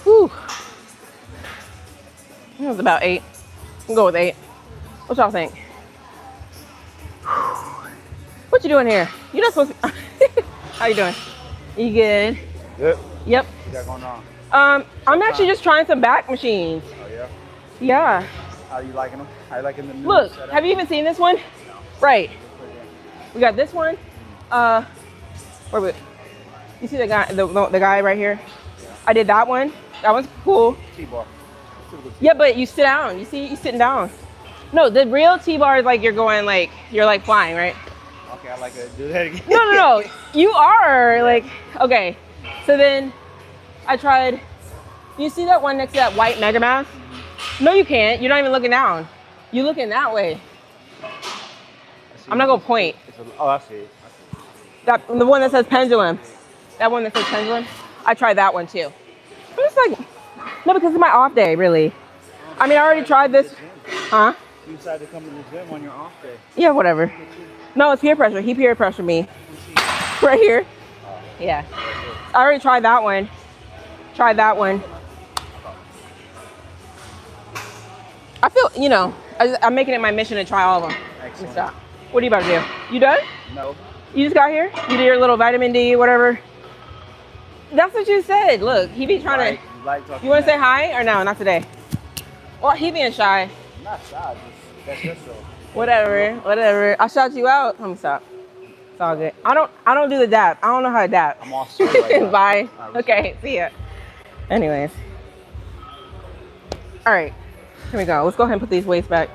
Whew. That was about 8. We'll go with 8. What y'all think? What you doing here? You're not supposed to. How you doing? You good? Good. Yep. What you got going on? I'm actually just trying some back machines. Oh yeah. Yeah. How you liking them? How you liking the new Look, setup? have you even seen this one? No. Right. We got this one. Where we? You see the guy, the guy right here? I did that one. That one's cool. T-bar. Yeah, but you sit down. You see, you sitting down. No, the real T-bar is like you're going like, you're like flying, right? Okay, I like it. Do that again. No. You are like, okay. So then I tried, you see that one next to that white Mega Mass? No, you can't. You're not even looking down. You're looking that way. I'm not gonna point. Oh, I see it. That the one that says pendulum. That one that says pendulum. I tried that one too. I'm just like, no, because it's my off day, really. I mean, I already tried this. Huh? You decided to come to the gym on your off day. Yeah, whatever. No, it's peer pressure. He peer pressured me. Right here. Yeah. I already tried that one. Tried that one. I feel, you know, I'm making it my mission to try all of them. Excellent. Stop. What are you about to do? You done? No. You just got here? You did your little vitamin D, whatever. That's what you said. Look, he be trying to. You want to say hi or no? Not today. Well, he being shy. I'm not shy. That's your show. Whatever. I shout you out. Let me stop. It's all good. I don't do the dap. I don't know how to dap. I'm all sweet right now. Bye. Okay. See ya. Anyways. All right. Here we go. Let's go ahead and put these weights back.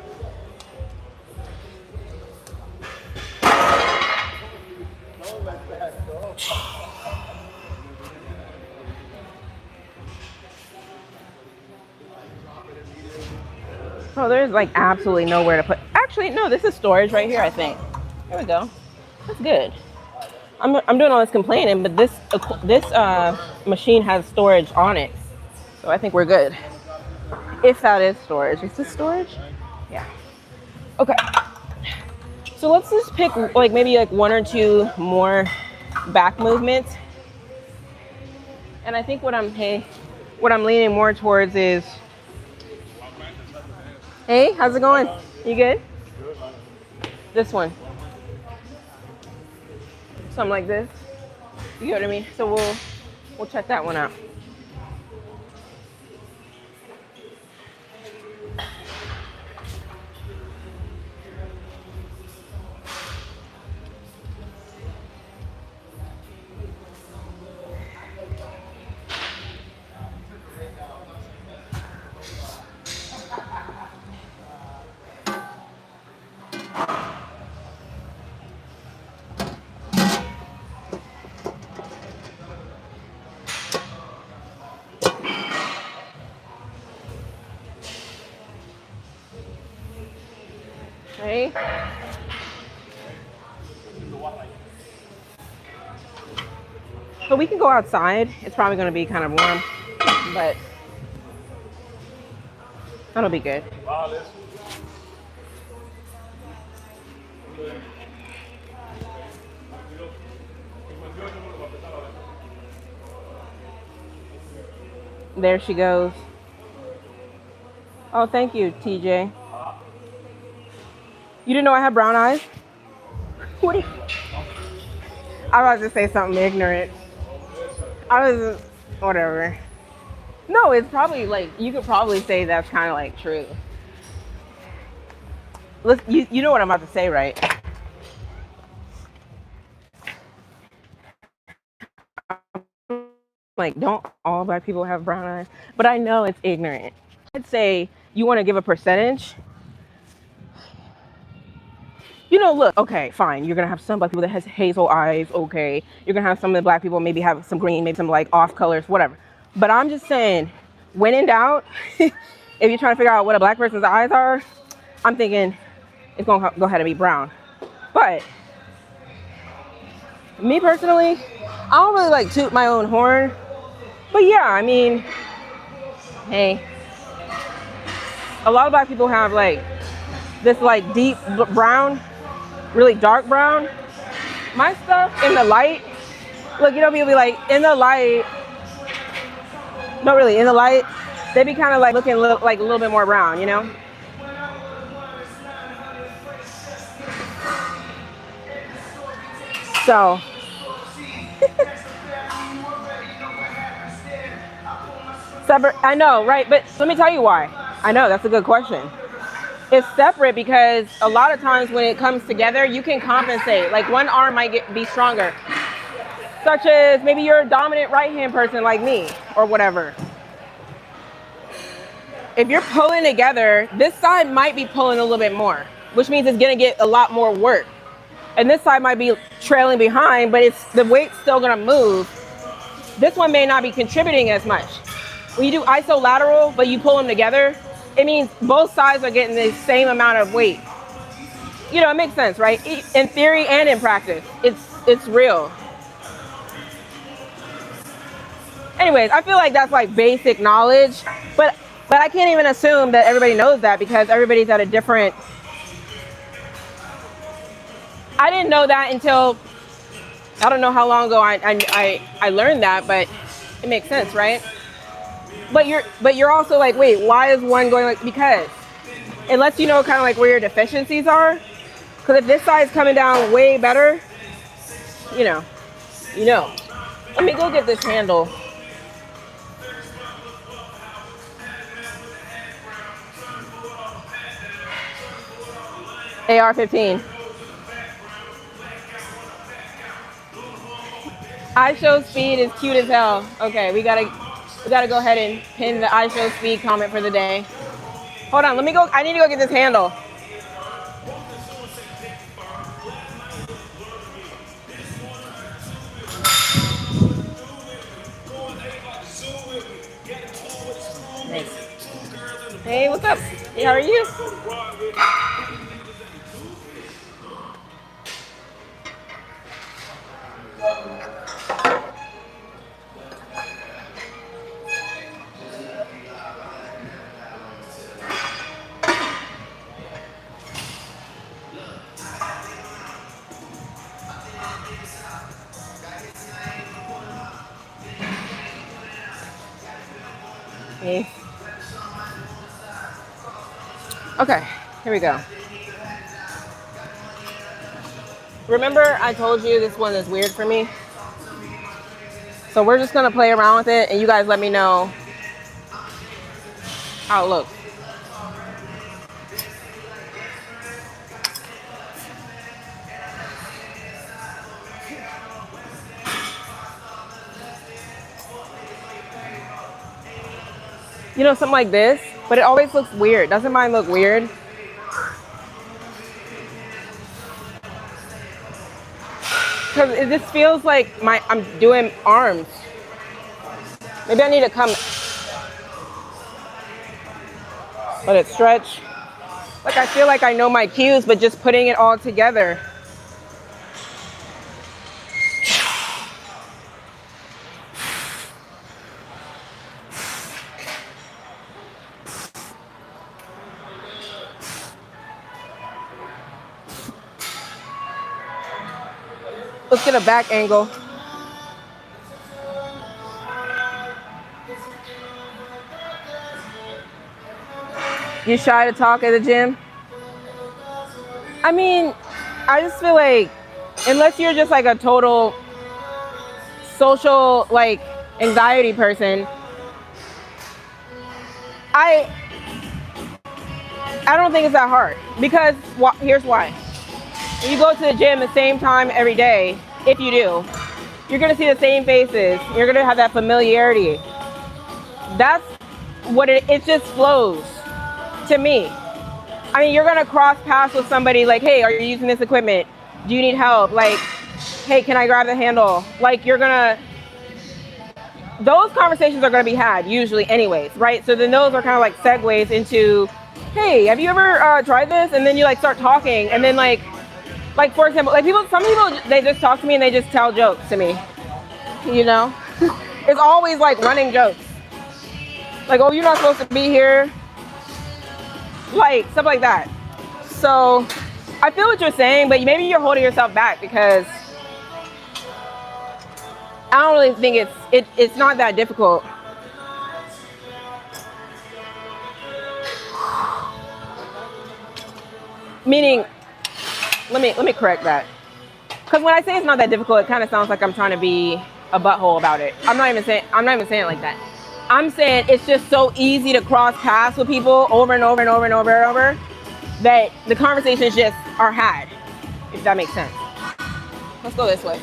Oh, there's like absolutely nowhere to put. Actually, no, this is storage right here, I think. There we go. That's good. I'm doing all this complaining, but this machine has storage on it. So I think we're good. If that is storage. Is this storage? Yeah. Okay. So let's just pick like maybe like one or two more back movements. And I think what I'm leaning more towards is, hey, how's it going? You good? This one. Something like this. You get what I mean? So we'll check that one out. Okay. So we can go outside. It's probably going to be kind of warm, but that'll be good. There she goes. Oh, thank you, TJ. You didn't know I had brown eyes? What do you... I was about to say something ignorant. Whatever. No, it's probably like, you could probably say that's kind of like true. You know what I'm about to say, right? Like, don't all black people have brown eyes? But I know it's ignorant. I'd say you want to give a percentage. You know, look, okay, fine. You're going to have some black people that has hazel eyes, okay. You're going to have some of the black people maybe have some green, maybe some like off colors, whatever. But I'm just saying, when in doubt, if you're trying to figure out what a black person's eyes are, I'm thinking it's going to go ahead and be brown. But me personally, I don't really like toot my own horn. But yeah, I mean, hey, a lot of black people have like this like deep brown, really dark brown. My stuff in the light, look, you know, people be like in the light, not really in the light, they be kind of like looking like a little bit more brown, you know? So separate, I know, right? But let me tell you why. I know, that's a good question. It's separate because a lot of times when it comes together, you can compensate. Like one arm might be stronger. such as maybe you're a dominant right-hand person like me or whatever. If you're pulling together, this side might be pulling a little bit more, which means it's gonna get a lot more work. And this side might be trailing behind, but the weight's still gonna move. This one may not be contributing as much. When you do isolateral, but you pull them together, it means both sides are getting the same amount of weight. You know, it makes sense, right? In theory and in practice, it's real. Anyways, I feel like that's like basic knowledge, but I can't even assume that everybody knows that because everybody's at a different. I didn't know that until I don't know how long ago I learned that, but it makes sense, right? But you're also like, wait, why is one going like? Because it lets you know kind of like where your deficiencies are. Because if this side's coming down way better, you know. Let me go get this handle. AR-15. iShow speed is cute as hell. Okay, we gotta go ahead and pin the iShow speed comment for the day. Hold on, let me go. I need to go get this handle. Nice. Hey, what's up? Hey, how are you? Hey. Okay, here we go. Remember I told you this one is weird for me? So we're just gonna play around with it and you guys let me know how it looks. You know, something like this, but it always looks weird. Doesn't mine look weird? Because it just feels like I'm doing arms. Maybe I need to come. Let it stretch. Like I feel like I know my cues, but just putting it all together. Let's get a back angle. You shy to talk at the gym? I mean, I just feel like unless you're just like a total social like anxiety person, I don't think it's that hard because here's why. If you go to the gym the same time every day, if you do, you're gonna see the same faces. You're gonna have that familiarity. That's what it just flows to me. I mean, you're gonna cross paths with somebody like, hey, are you using this equipment? Do you need help? Like, hey, can I grab the handle? Like those conversations are gonna be had usually anyways, right? So then those are kind of like segues into, hey, have you ever tried this? And then you like start talking and then like for example, like some people, they just talk to me and they just tell jokes to me, you know? It's always like running jokes. Like, oh, you're not supposed to be here. Like, stuff like that. So, I feel what you're saying, but maybe you're holding yourself back because I don't really think it's not that difficult. Meaning, let me correct that. Because when I say it's not that difficult, it kind of sounds like I'm trying to be a butthole about it. I'm not even saying it like that. I'm saying it's just so easy to cross paths with people over and over and over and over and over that the conversations just are had, if that makes sense. Let's go this way.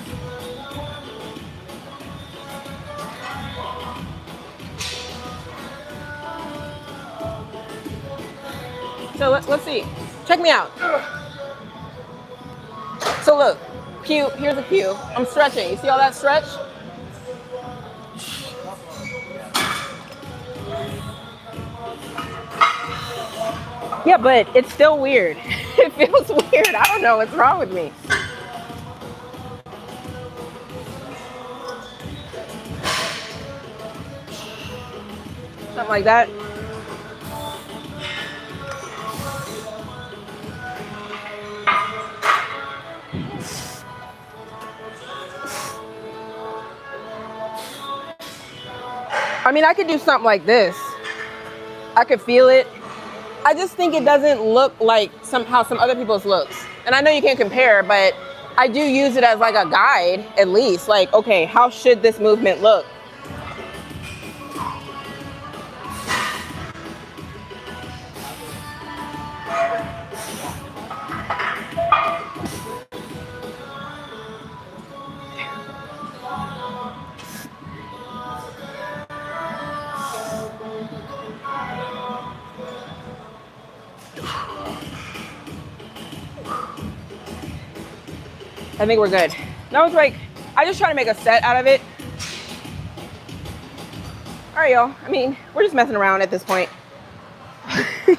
So let's see. Check me out. So look, cue. Here's a cue. I'm stretching. You see all that stretch? Yeah, but it's still weird. It feels weird. I don't know what's wrong with me. Something like that. I mean, I could do something like this. I could feel it. I just think it doesn't look like how some other people's looks. And I know you can't compare, but I do use it as like a guide, at least. Like, okay, how should this movement look? I think we're good. That was like, I just try to make a set out of it. All right, y'all. I mean, we're just messing around at this point.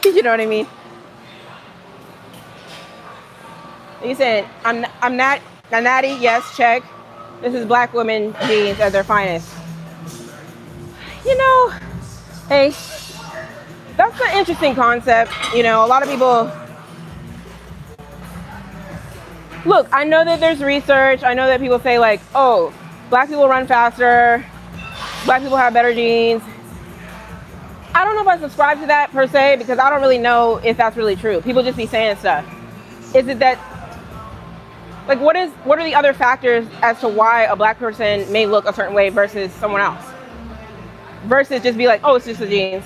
You know what I mean? You said, I'm not a natty. Yes, check. This is black women jeans at their finest. You know, hey, that's an interesting concept. You know, a lot of people. Look, I know that there's research. I know that people say like, oh, black people run faster. Black people have better genes. I don't know if I subscribe to that per se, because I don't really know if that's really true. People just be saying stuff. Is it that, like, what are the other factors as to why a black person may look a certain way versus someone else? Versus just be like, oh, it's just the genes.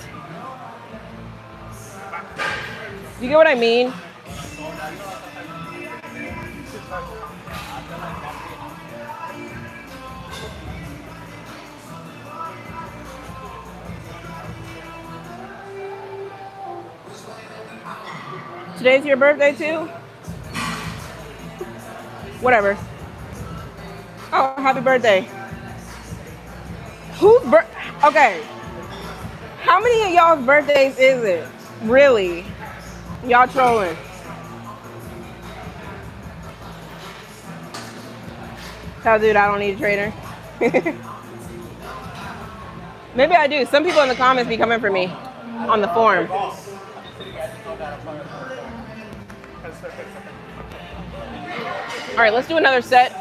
You get what I mean? Today's your birthday too? Whatever. Oh, happy birthday. Okay. How many of y'all's birthdays is it? Really? Y'all trolling. Tell dude I don't need a trainer. Maybe I do. Some people in the comments be coming for me on the forum. All right, let's do another set.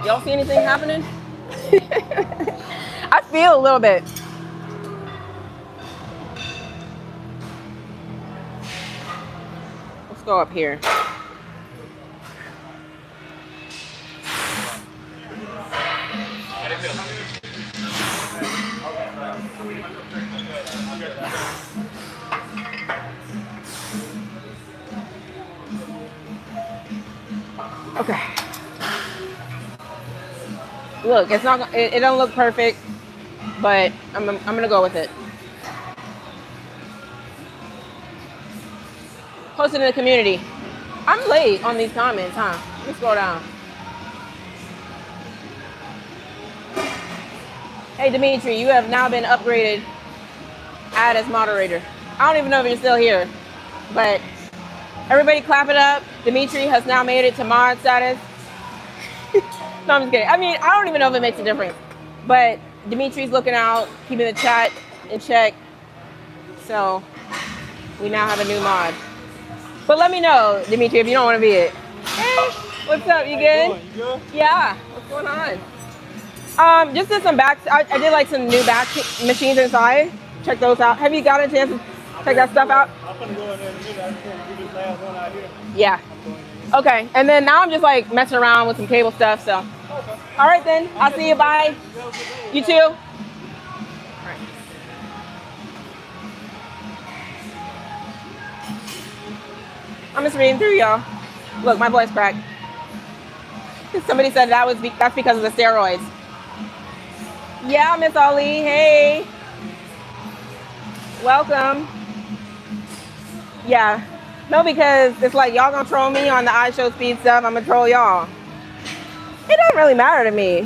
Y'all see anything happening? I feel a little bit. Let's go up here. Okay. Look, it's not. It don't look perfect, but I'm gonna go with it. Post it in the community. I'm late on these comments, huh? Let me scroll down. Hey Dimitri, you have now been upgraded. Add as moderator. I don't even know if you're still here, but everybody clap it up. Dimitri has now made it to mod status. No, I'm just kidding. I mean, I don't even know if it makes a difference. But Dimitri's looking out, keeping the chat in check. So we now have a new mod. But let me know, Dimitri, if you don't want to be it. Hey. What's up? You How good? you doing? You good? Yeah. What's going on? Just did some back. I did like some new back machines inside. Check those out. Have you got a chance to check that stuff out? I'm gonna go in there in a minute. I just want to do this last one out here. Yeah. Okay. And then now I'm just like messing around with some cable stuff. So, all right then. I'll see you. Bye. You too. I'm just reading through y'all. Look, my voice cracked. Somebody said that's because of the steroids. Yeah, Miss Ali. Hey. Welcome. Yeah. No, because it's like y'all gonna troll me on the iShowSpeed stuff. I'm gonna troll y'all. It doesn't really matter to me.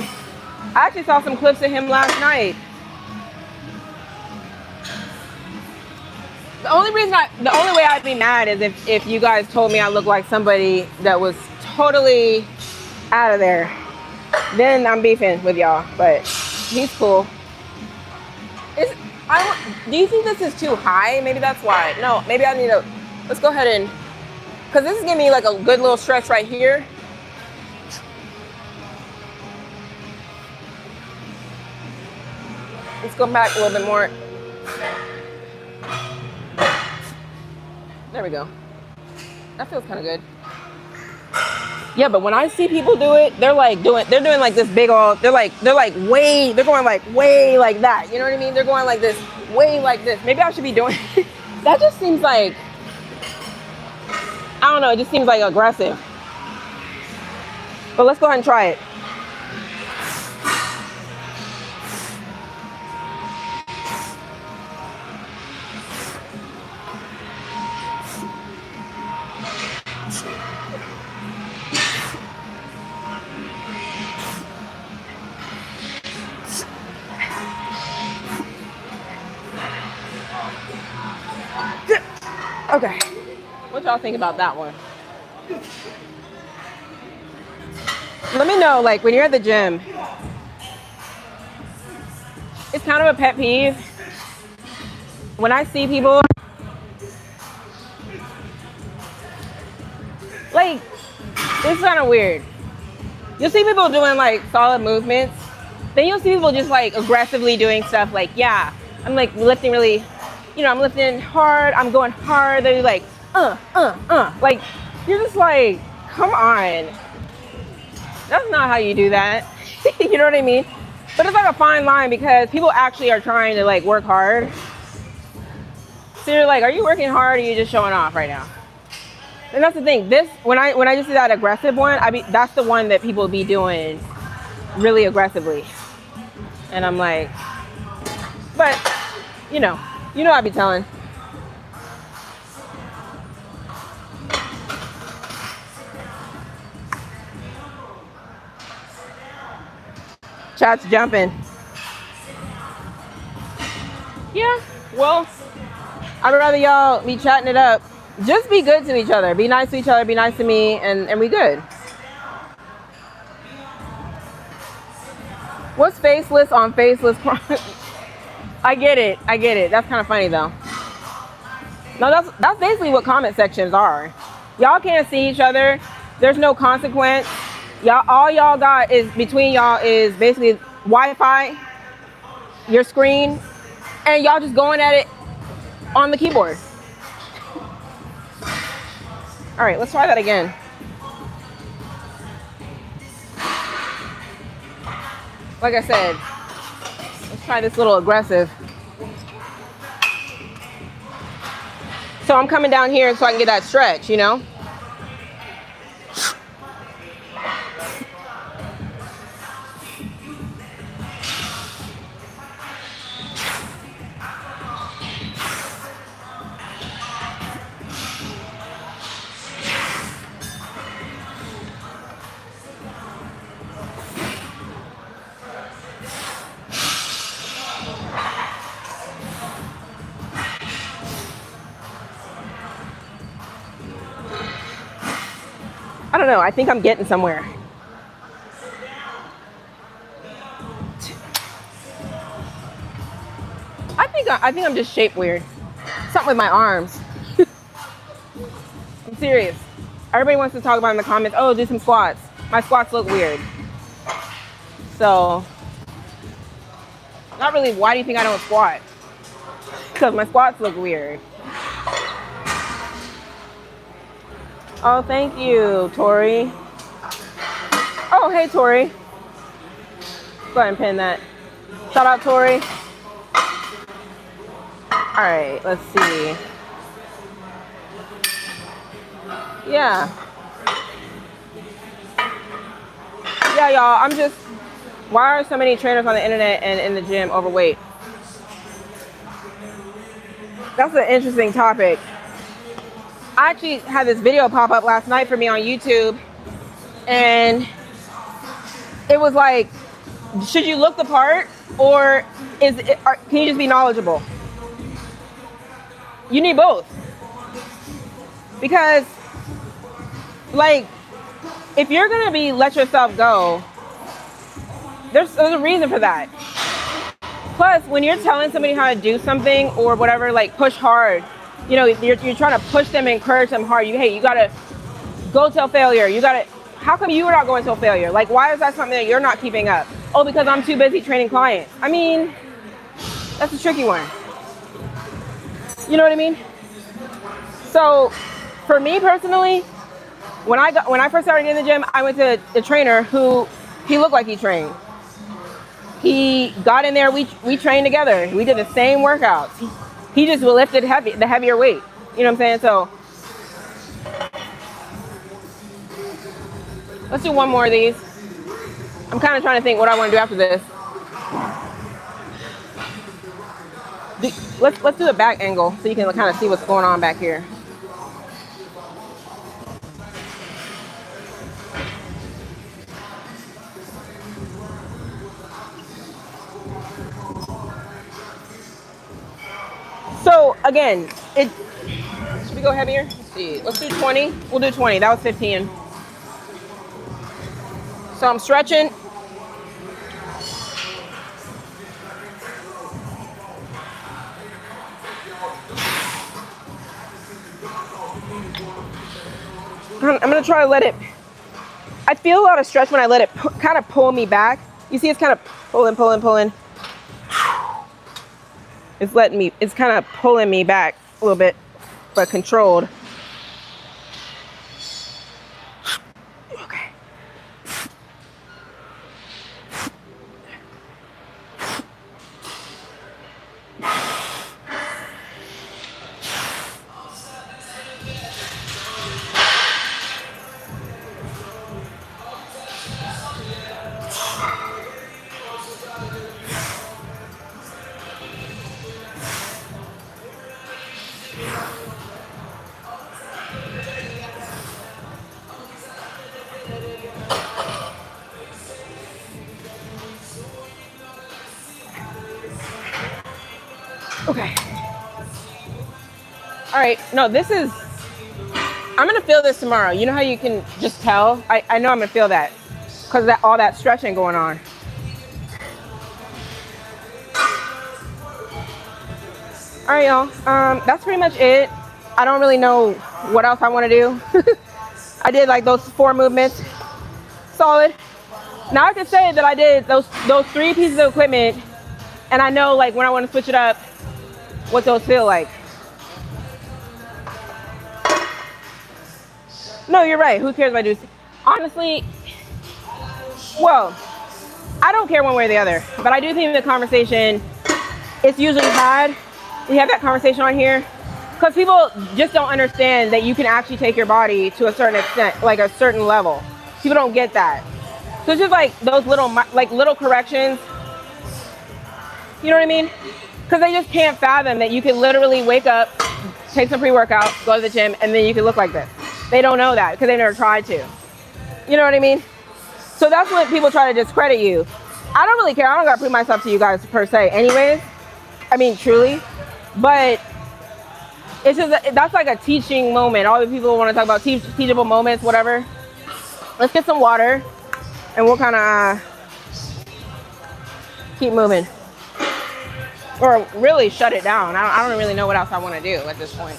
I actually saw some clips of him last night. The only way I'd be mad is if you guys told me I look like somebody that was totally out of there. Then I'm beefing with y'all. But he's cool. Do you think this is too high? Maybe that's why. No, maybe I need to. Let's go ahead and, because this is giving me like a good little stretch right here. Let's go back a little bit more. There we go. That feels kind of good. Yeah, but when I see people do it, they're doing like this big old, they're going like way like that. You know what I mean? They're going like this, way like this. Maybe I should be doing, that just seems like, I don't know, it just seems like aggressive. But let's go ahead and try it. Okay, what y'all think about that one? Let me know, like, when you're at the gym, it's kind of a pet peeve. When I see people, like, it's kind of weird. You'll see people doing, like, solid movements. Then you'll see people just, like, aggressively doing stuff like, yeah, I'm, like, lifting really, I'm lifting hard, I'm going hard. They're like, Like, you're just like, come on. That's not how you do that. You know what I mean? But it's like a fine line because people actually are trying to, like, work hard. So you're like, are you working hard or are you just showing off right now? And that's the thing. This, when I just see that aggressive one, that's the one that people be doing really aggressively. And I'm like, but, I be telling. Chat's jumping. Yeah, well, I'd rather y'all be chatting it up. Just be good to each other. Be nice to each other. Be nice to me, and we good. What's faceless on faceless? I get it. That's kind of funny though. No, that's basically what comment sections are. Y'all can't see each other. There's no consequence. All y'all got is between y'all is basically Wi-Fi, your screen, and y'all just going at it on the keyboard. All right, let's try that again. Like I said, let's try this little aggressive. So I'm coming down here so I can get that stretch, I don't know. I think I'm getting somewhere. I think I'm just shaped weird. Something with my arms. I'm serious. Everybody wants to talk about in the comments, oh, do some squats. My squats look weird. So, not really, why do you think I don't squat? Because my squats look weird. Oh, thank you, Tori. Oh, hey, Tori. Go ahead and pin that. Shout out, Tori. All right, let's see. Yeah. Yeah, y'all, I'm just, why are so many trainers on the internet and in the gym overweight? That's an interesting topic. I actually had this video pop up last night for me on YouTube, and it was like, should you look the part, or can you just be knowledgeable? You need both. Because, like, if you're gonna let yourself go, there's a reason for that. Plus, when you're telling somebody how to do something or whatever, like push hard, you know, you're trying to push them, encourage them hard. Hey, you gotta go till failure. How come you are not going till failure? Like, why is that something that you're not keeping up? Oh, because I'm too busy training clients. I mean, that's a tricky one. You know what I mean? So, for me personally, when I first started in the gym, I went to a trainer who, he looked like he trained. He got in there, we trained together. We did the same workouts. He just lifted the heavier weight. You know what I'm saying? So, let's do one more of these. I'm kind of trying to think what I want to do after this. Let's do the back angle so you can kind of see what's going on back here. So again, should we go heavier? Let's see. Let's do 20. We'll do 20. That was 15. So I'm stretching. I'm gonna try to let it, I feel a lot of stretch when I let it kind of pull me back. You see it's kind of pulling. It's kind of pulling me back a little bit, but controlled. Okay. Okay. All right. No, I'm going to feel this tomorrow. You know how you can just tell? I know I'm going to feel that because of all that stretching going on. All right, y'all. That's pretty much it. I don't really know what else I want to do. I did like those 4 movements. Solid. Now I can say that I did those 3 pieces of equipment, and I know like when I want to switch it up, what those feel like. No, you're right. Who cares if I do? Honestly, well, I don't care one way or the other, but I do think the conversation, it's usually had. We have that conversation on here because people just don't understand that you can actually take your body to a certain extent, like a certain level. People don't get that. So it's just like those little corrections. You know what I mean? Because they just can't fathom that you can literally wake up, take some pre-workout, go to the gym, and then you can look like this. They don't know that because they never tried to. You know what I mean? So that's when people try to discredit you. I don't really care. I don't got to prove myself to you guys per se anyways. I mean, truly. But it's just, that's like a teaching moment. All the people want to talk about teachable moments, whatever. Let's get some water and we'll kind of keep moving. Or really shut it down. I don't really know what else I want to do at this point.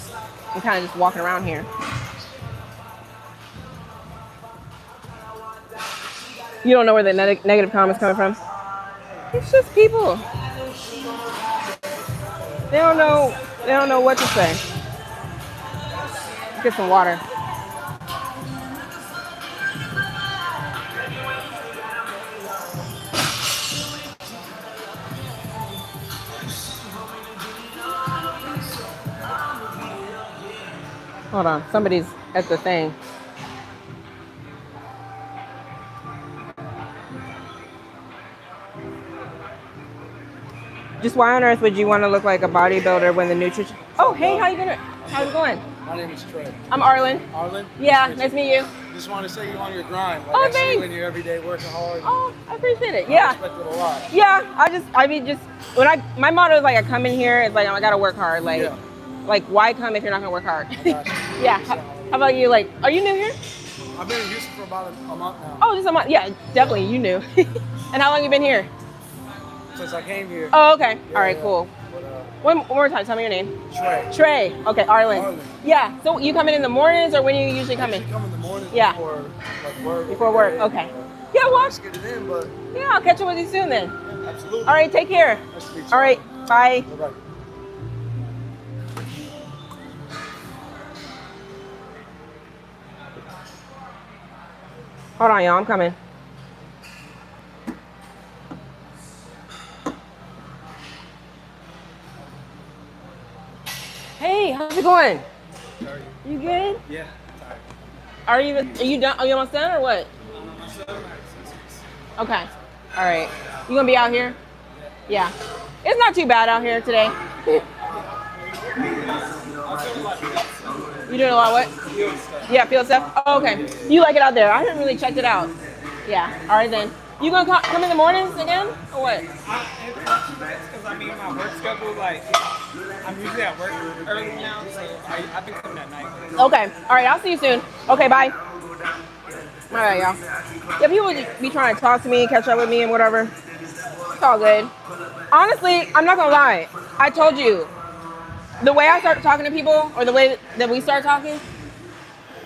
I'm kind of just walking around here. You don't know where the negative comments coming from. It's just people. They don't know. They don't know what to say. Get some water. Hold on, somebody's at the thing. Just why on earth would you want to look like a bodybuilder when the nutrition? Oh, hey, how you doing? How's it going? My name is Trey. I'm Arlen. Arlen? Yeah, nice to meet you. Just want to say you on your grind. Like Oh, I see thanks. you in your everyday working hard. Oh, I appreciate it. I Yeah, respect it a lot. yeah. I mean, just when my motto is like, I come in here, it's like I gotta work hard. Like, Yeah. like why come if you're not gonna work hard? I got you. Yeah. How about you? Like, are you new here? I've been in Houston for about a month now. Oh, just a month. Yeah, definitely. You knew. And how long you been here? Since I came here. Oh, okay. Yeah, All right, yeah. cool. But, One more time. Tell me your name. Trey. Trey. Okay, Arlen. Arlen. Yeah. So you come in the mornings, or when do you usually come in? I come in the morning Yeah. before like work. Before work. Okay. Yeah. Well, Let's get it in, but yeah. I'll catch up with you soon then. absolutely. All right. Take care. Nice to meet you. All right. Bye. Bye-bye. Hold on, y'all. I'm coming. Hey, how's it going? You good? Yeah. Are you done? Are you almost done or what? Okay. All right. You gonna be out here? Yeah. It's not too bad out here today. You doing a lot of what? Yeah, field stuff. Oh, okay. You like it out there? I haven't really checked it out. Yeah. All right then. You gonna come in the mornings again or what? It's because I mean my work schedule, like I'm usually at work early now, so I think I'm at night. Okay. All right. I'll see you soon. Okay. Bye. All right, y'all. Yeah, people be trying to talk to me, catch up with me, and whatever. It's all good. Honestly, I'm not gonna lie. I told you, the way I start talking to people, or the way that we start talking,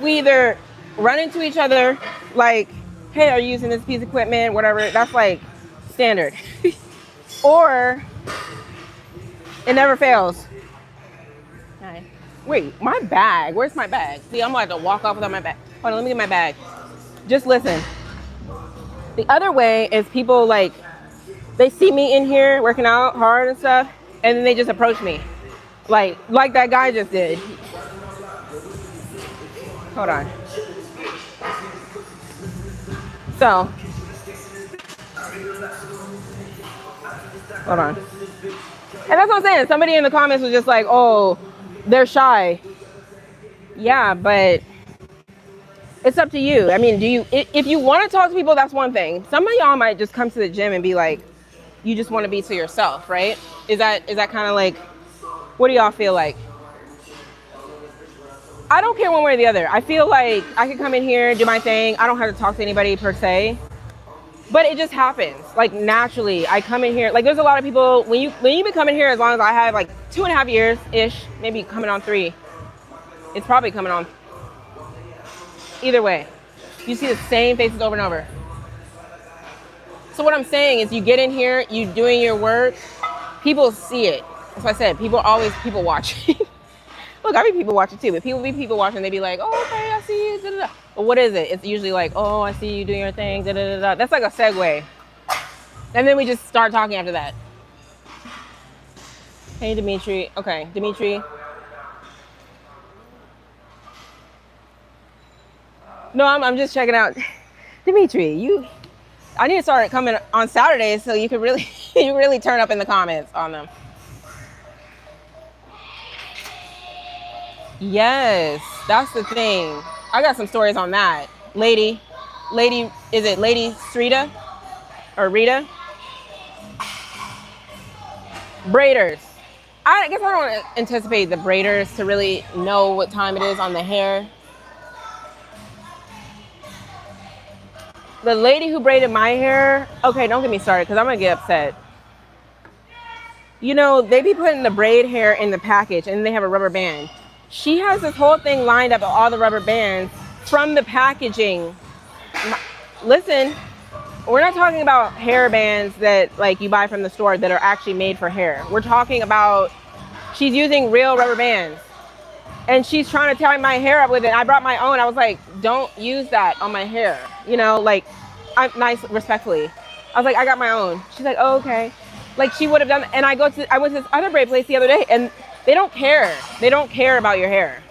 we either run into each other, like, "Hey, are you using this piece of equipment?" Whatever. That's like standard. Or it never fails. Hi. Wait, my bag. Where's my bag? See, I'm gonna have to walk off without my bag. Hold on, let me get my bag. Just listen. The other way is people like, they see me in here working out hard and stuff, and then they just approach me. Like that guy just did. Hold on. So, hold on. And that's what I'm saying. Somebody in the comments was just like, oh, they're shy. Yeah, but it's up to you. I mean, if you want to talk to people, that's one thing. Some of y'all might just come to the gym and be like, you just want to be to yourself, right? Is that kind of like, what do y'all feel like? I don't care one way or the other. I feel like I could come in here, do my thing. I don't have to talk to anybody per se, but it just happens. Like naturally, I come in here. Like there's a lot of people, when you've been coming here as long as I have, like 2.5 years-ish, maybe coming on 3. It's probably coming on. Either way, you see the same faces over and over. So what I'm saying is you get in here, you doing your work, people see it. That's what I said, people watching. Look, I be people watching too, but people watching, they be like, oh, okay, I see you, da-da-da. But what is it? It's usually like, oh, I see you doing your thing, da-da-da-da. That's like a segue. And then we just start talking after that. Hey, Dimitri. Okay, Dimitri. No, I'm just checking out. Dimitri, I need to start coming on Saturdays so you can really, you really turn up in the comments on them. Yes, that's the thing. I got some stories on that. Lady, is it Lady Srita or Rita? Braiders. I guess I don't anticipate the braiders to really know what time it is on the hair. The lady who braided my hair, okay, don't get me started because I'm gonna get upset. You know, they be putting the braid hair in the package and they have a rubber band. She has this whole thing lined up of all the rubber bands from the packaging. Listen, We're not talking about hair bands that like you buy from the store that are actually made for hair. We're talking about she's using real rubber bands. And she's trying to tie my hair up with it. I brought my own. I was like, don't use that on my hair. You know, like, I'm nice, respectfully. I was like, I got my own. She's like, oh, okay. Like, she would have done, and I went to this other braid place the other day, and they don't care. They don't care about your hair.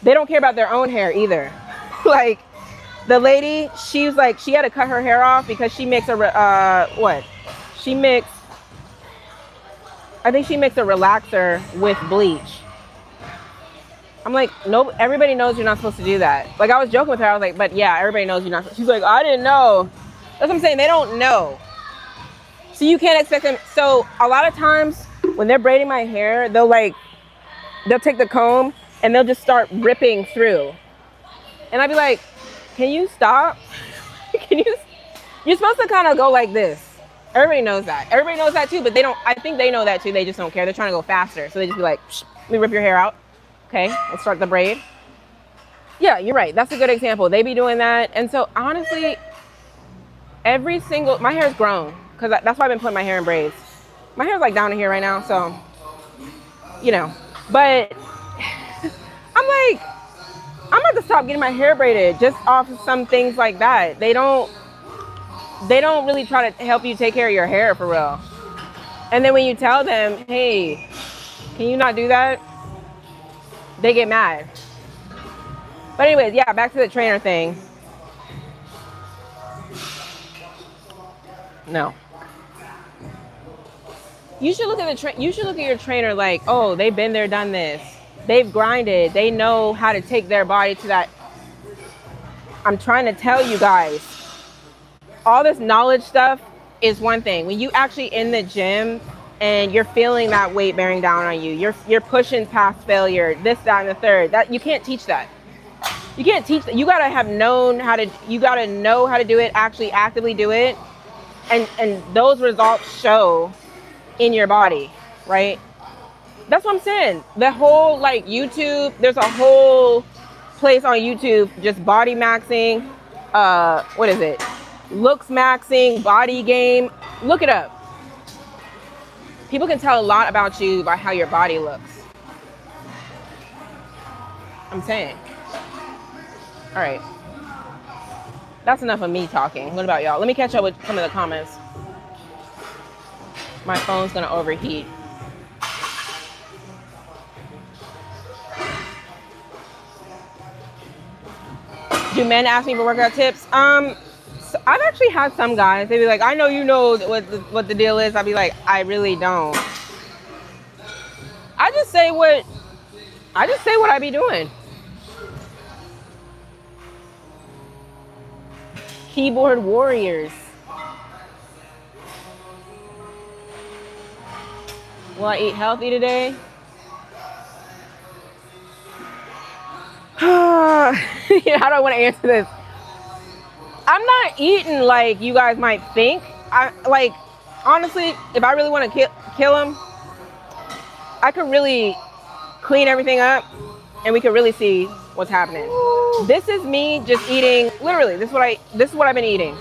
They don't care about their own hair either. Like, the lady, she was like, she had to cut her hair off because she makes I think she makes a relaxer with bleach. I'm like, nope, everybody knows you're not supposed to do that. Like, I was joking with her. I was like, but yeah, everybody knows you're not. She's like, I didn't know. That's what I'm saying. They don't know. So you can't expect them. So a lot of times when they're braiding my hair, they'll take the comb and they'll just start ripping through. And I'd be like, can you stop? You're supposed to kind of go like this. Everybody knows that. Everybody knows that too, but they don't, I think they know that too. They just don't care. They're trying to go faster. So they just be like, let me rip your hair out. Okay, let's start the braid. Yeah, you're right. That's a good example. They be doing that. And so honestly, my hair's grown because that's why I've been putting my hair in braids. My hair's like down to here right now. So, you know, but I'm about to stop getting my hair braided just off of some things like that. They don't really try to help you take care of your hair for real. And then when you tell them, hey, can you not do that? They get mad. But anyways, yeah, back to the trainer thing. No. You should look at your trainer like, oh, they've been there, done this. They've grinded. They know how to take their body to that. I'm trying to tell you guys, all this knowledge stuff is one thing. When you actually in the gym and you're feeling that weight bearing down on you, you're pushing past failure, this, that, and the third. That you can't teach that. You can't teach that. You gotta know how to do it, actually actively do it, and those results show in your body, right? That's what I'm saying. The whole like YouTube, there's a whole place on YouTube just body maxing, what is it? Looks maxing, body game. Look it up. People can tell a lot about you by how your body looks. I'm saying. All right. That's enough of me talking. What about y'all? Let me catch up with some of the comments. My phone's gonna overheat. Do men ask me for workout tips? So I've actually had some guys, they'd be like, I know you know what the deal is. I'd be like, I really don't. I just say what I be doing. Keyboard warriors. Will I eat healthy today? How do I want to answer this? I'm not eating like you guys might think. Honestly, if I really want to kill him, I could really clean everything up and we could really see what's happening. This is me just eating, literally, this is what I've been eating.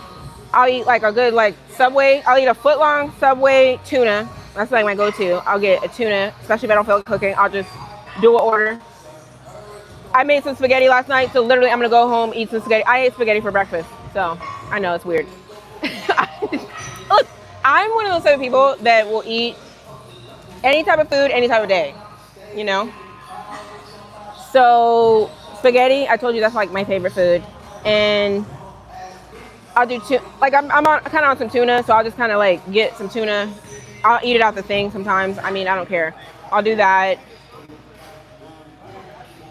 I'll eat like a good Subway. I'll eat a foot long Subway tuna. That's like my go-to. I'll get a tuna, especially if I don't feel like cooking. I'll just do an order. I made some spaghetti last night, so literally I'm gonna go home, eat some spaghetti. I ate spaghetti for breakfast, so I know it's weird. Look, I'm one of those type of people that will eat any type of food, any type of day, you know? So spaghetti, I told you that's like my favorite food. And I'll do I'm kind of on some tuna, so I'll just kind of like get some tuna. I'll eat it out the thing sometimes. I mean, I don't care. I'll do that.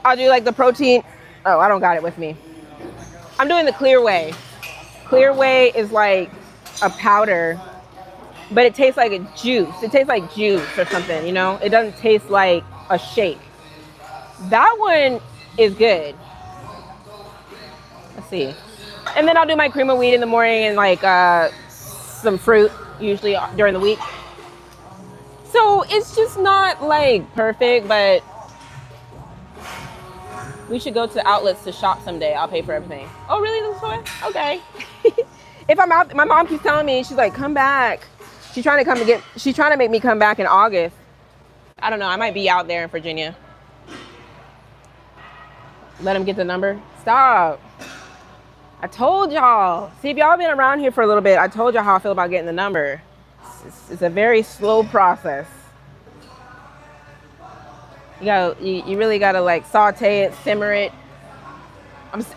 I'll do like the protein. Oh, I don't got it with me. I'm doing the Clear Whey. Clear Whey is like a powder, but it tastes like a juice. It tastes like juice or something, you know? It doesn't taste like a shake. That one is good. Let's see. And then I'll do my cream of wheat in the morning and like some fruit usually during the week. So it's just not like perfect, but we should go to outlets to shop someday. I'll pay for everything. Oh, really? This one? Okay. If I'm out, my mom keeps telling me, she's like, come back. She's trying to make me come back in August. I don't know. I might be out there in Virginia. Let him get the number. Stop. I told y'all. See, if y'all been around here for a little bit, I told y'all how I feel about getting the number. It's a very slow process. You really gotta like saute it, simmer it.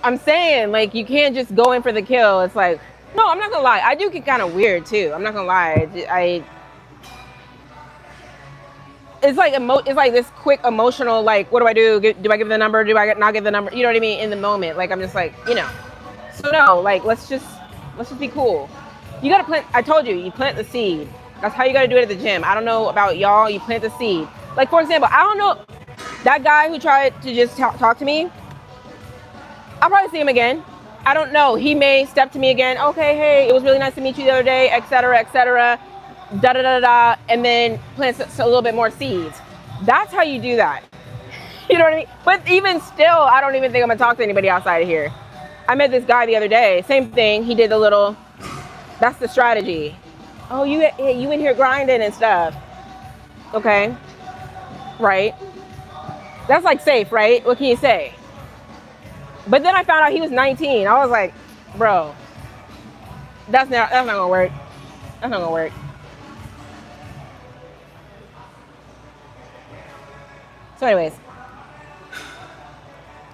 I'm saying, like, you can't just go in for the kill. It's like, no, I'm not gonna lie. I do get kind of weird too. I'm not gonna lie. It's like this quick emotional, like, what do I do? Do I give the number? Do I not give the number? You know what I mean? In the moment, like, I'm just like, you know. So no, like, let's just be cool. You gotta plant. I told you plant the seed. That's how you gotta do it at the gym. I don't know about y'all. You plant the seed. Like, for example, I don't know that guy who tried to just talk to me. I'll probably see him again. I don't know. He may step to me again. Okay, hey, it was really nice to meet you the other day, etc., etc. Da da da da, and then plant a little bit more seeds. That's how you do that. You know what I mean? But even still, I don't even think I'm gonna talk to anybody outside of here. I met this guy the other day. Same thing. He did the little. That's the strategy. Oh, you in here grinding and stuff. Okay. Right. That's like safe, right? What can you say? But then I found out he was 19. I was like, bro, that's not gonna work. That's not gonna work. So anyways,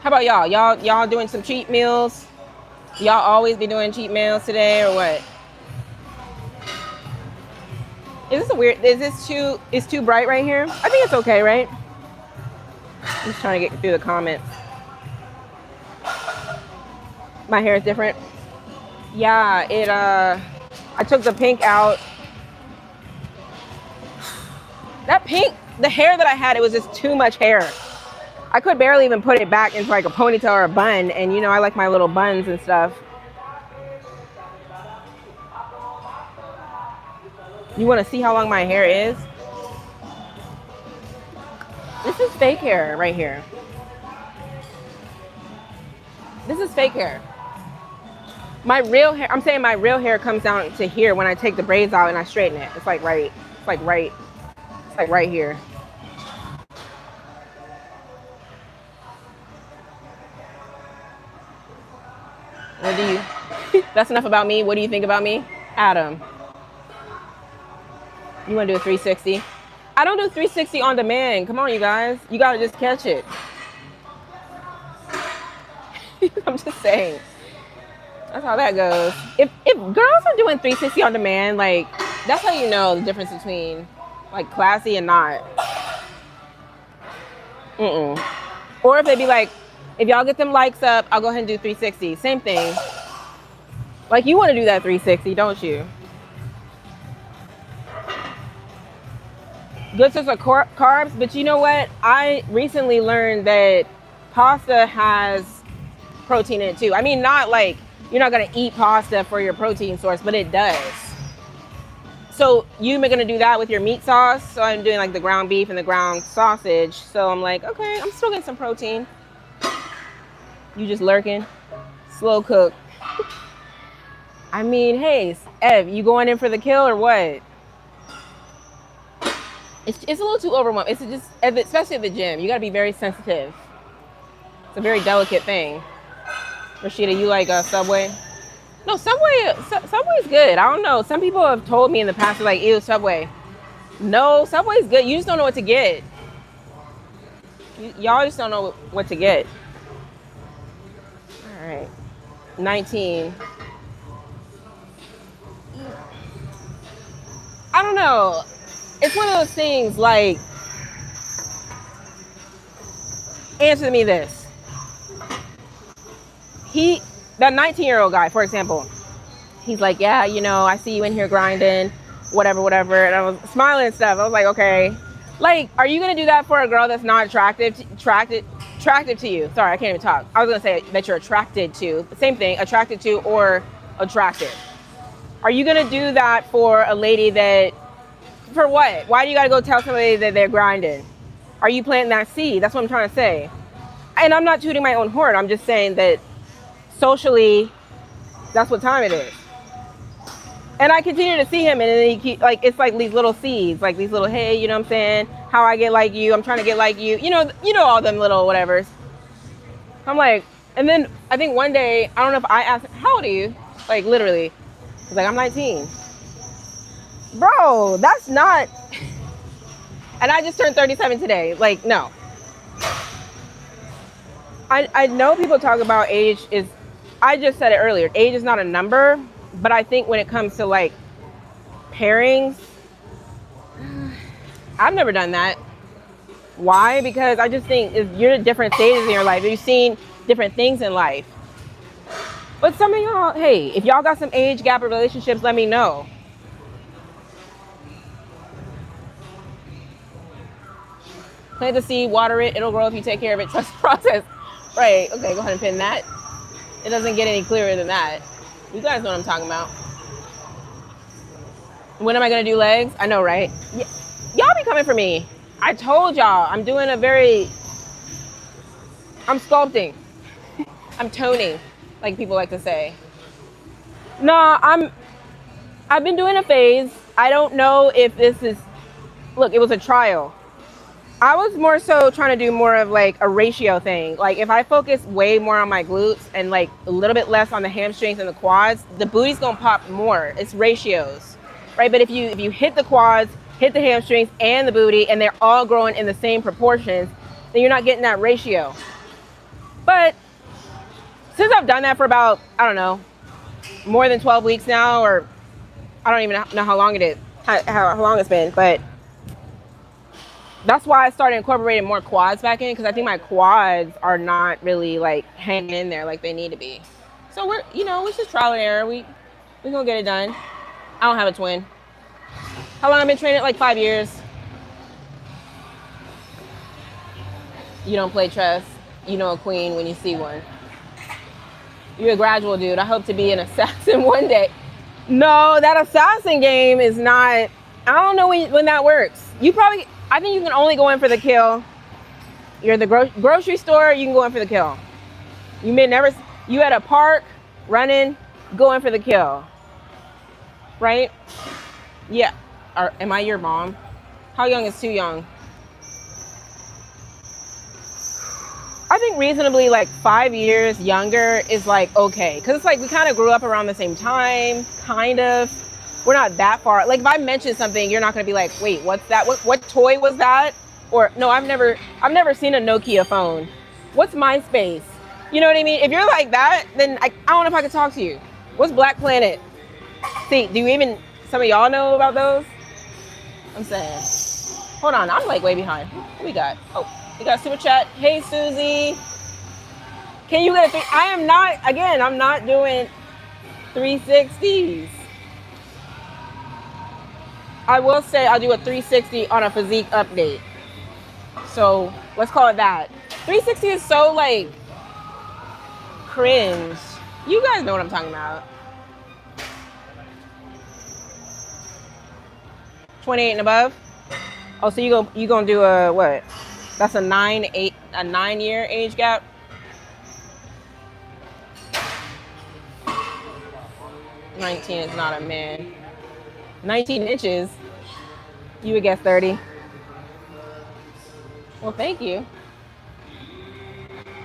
how about y'all? Y'all doing some cheat meals? Y'all always be doing cheat meals today or what? Is too bright right here? I think it's okay, right? I'm just trying to get through the comments. My hair is different. Yeah, I took the pink out. That pink, the hair that I had, it was just too much hair. I could barely even put it back into like a ponytail or a bun. And you know, I like my little buns and stuff. You want to see how long my hair is? This is fake hair right here. This is fake hair. My real hair, I'm saying my real hair comes down to here when I take the braids out and I straighten it. It's like right here. What do you, that's enough about me. What do you think about me? Adam. You want to do a 360? I don't do 360 on demand. Come on, you guys. You got to just catch it. I'm just saying. That's how that goes. If girls are doing 360 on demand, like, that's how you know the difference between, like, classy and not. Or if they be like, if y'all get them likes up, I'll go ahead and do 360. Same thing. Like, you want to do that 360, don't you? Good source of carbs, but you know what? I recently learned that pasta has protein in it too. I mean, not like you're not gonna eat pasta for your protein source, but it does. So you're gonna do that with your meat sauce. So I'm doing like the ground beef and the ground sausage. So I'm like, okay, I'm still getting some protein. You just lurking, slow cook. I mean, hey, Ev, you going in for the kill or what? It's a little too overwhelming. It's just, especially at the gym, you gotta be very sensitive. It's a very delicate thing. Rashida, you like Subway? No, Subway's good. I don't know. Some people have told me in the past, like, ew, Subway. No, Subway's good. You just don't know what to get. Y'all just don't know what to get. All right, 19. I don't know. It's one of those things like, answer me this. That 19-year-old guy, for example, he's like, yeah, you know, I see you in here grinding, whatever. And I was smiling and stuff. I was like, okay. Like, are you going to do that for a girl that's not attractive to you? Sorry, I can't even talk. I was going to say that you're attracted to. Same thing, attracted to or attractive. Are you going to do that for a lady that, for what? Why do you got to go tell somebody that they're grinding? Are you planting that seed? That's what I'm trying to say. And I'm not tooting my own horn. I'm just saying that socially, that's what time it is. And I continue to see him, and then he keep, like, it's like these little seeds, like these little, hey, you know what I'm saying? How I get like you, I'm trying to get like you. You know all them little whatevers. I'm like, and then I think one day, I don't know if I asked, how old are you? Like, literally. He's like, I'm 19. Bro, that's not. And I just turned 37 today. Like, no. I know people talk about age is, I just said it earlier, age is not a number, but I think when it comes to like pairings, I've never done that. Why? Because I just think you're at different stages in your life. You've seen different things in life. But some of y'all, hey, if y'all got some age gap in relationships, let me know. Plant the seed, water it, it'll grow if you take care of it, trust the process. Right, okay, go ahead and pin that. It doesn't get any clearer than that. You guys know what I'm talking about. When am I gonna do legs? I know, right? Y'all be coming for me. I told y'all, I'm doing I'm sculpting. I'm toning, like people like to say. No, I've been doing a phase. I don't know if this is, look, it was a trial. I was more so trying to do more of like a ratio thing. Like if I focus way more on my glutes and like a little bit less on the hamstrings and the quads, the booty's gonna pop more. It's ratios, right? But if you hit the quads, hit the hamstrings and the booty, and they're all growing in the same proportions, then you're not getting that ratio. But since I've done that for about, I don't know, more than 12 weeks now, or I don't even know how long it is, how long it's been, but that's why I started incorporating more quads back in, because I think my quads are not really like hanging in there like they need to be. So we're, it's just trial and error. We gonna get it done. I don't have a twin. How long I've been training? Like 5 years. You don't play chess. You know a queen when you see one. You're a gradual dude. I hope to be an assassin one day. No, that assassin game is not, I don't know when that works. I think you can only go in for the kill. You're at the grocery store, you can go in for the kill. You at a park, running, go in for the kill. Right? Yeah. Am I your mom? How young is too young? I think reasonably like 5 years younger is like okay. Because it's like we kind of grew up around the same time, kind of. We're not that far. Like if I mention something, you're not gonna be like, wait, what's that? What toy was that? Or no, I've never seen a Nokia phone. What's MySpace? You know what I mean? If you're like that, then I don't know if I can talk to you. What's Black Planet? See, some of y'all know about those? I'm saying. Hold on, I'm like way behind. What we got? Oh, we got super chat. Hey Susie. Can you get a I'm not doing 360s. I will say I'll do a 360 on a physique update. So let's call it that. 360 is so like cringe. You guys know what I'm talking about. 28 and above. Oh, so you gonna do a what? That's a 9-year age gap. "19 is not a man." 19 inches. You would guess 30. Well, thank you.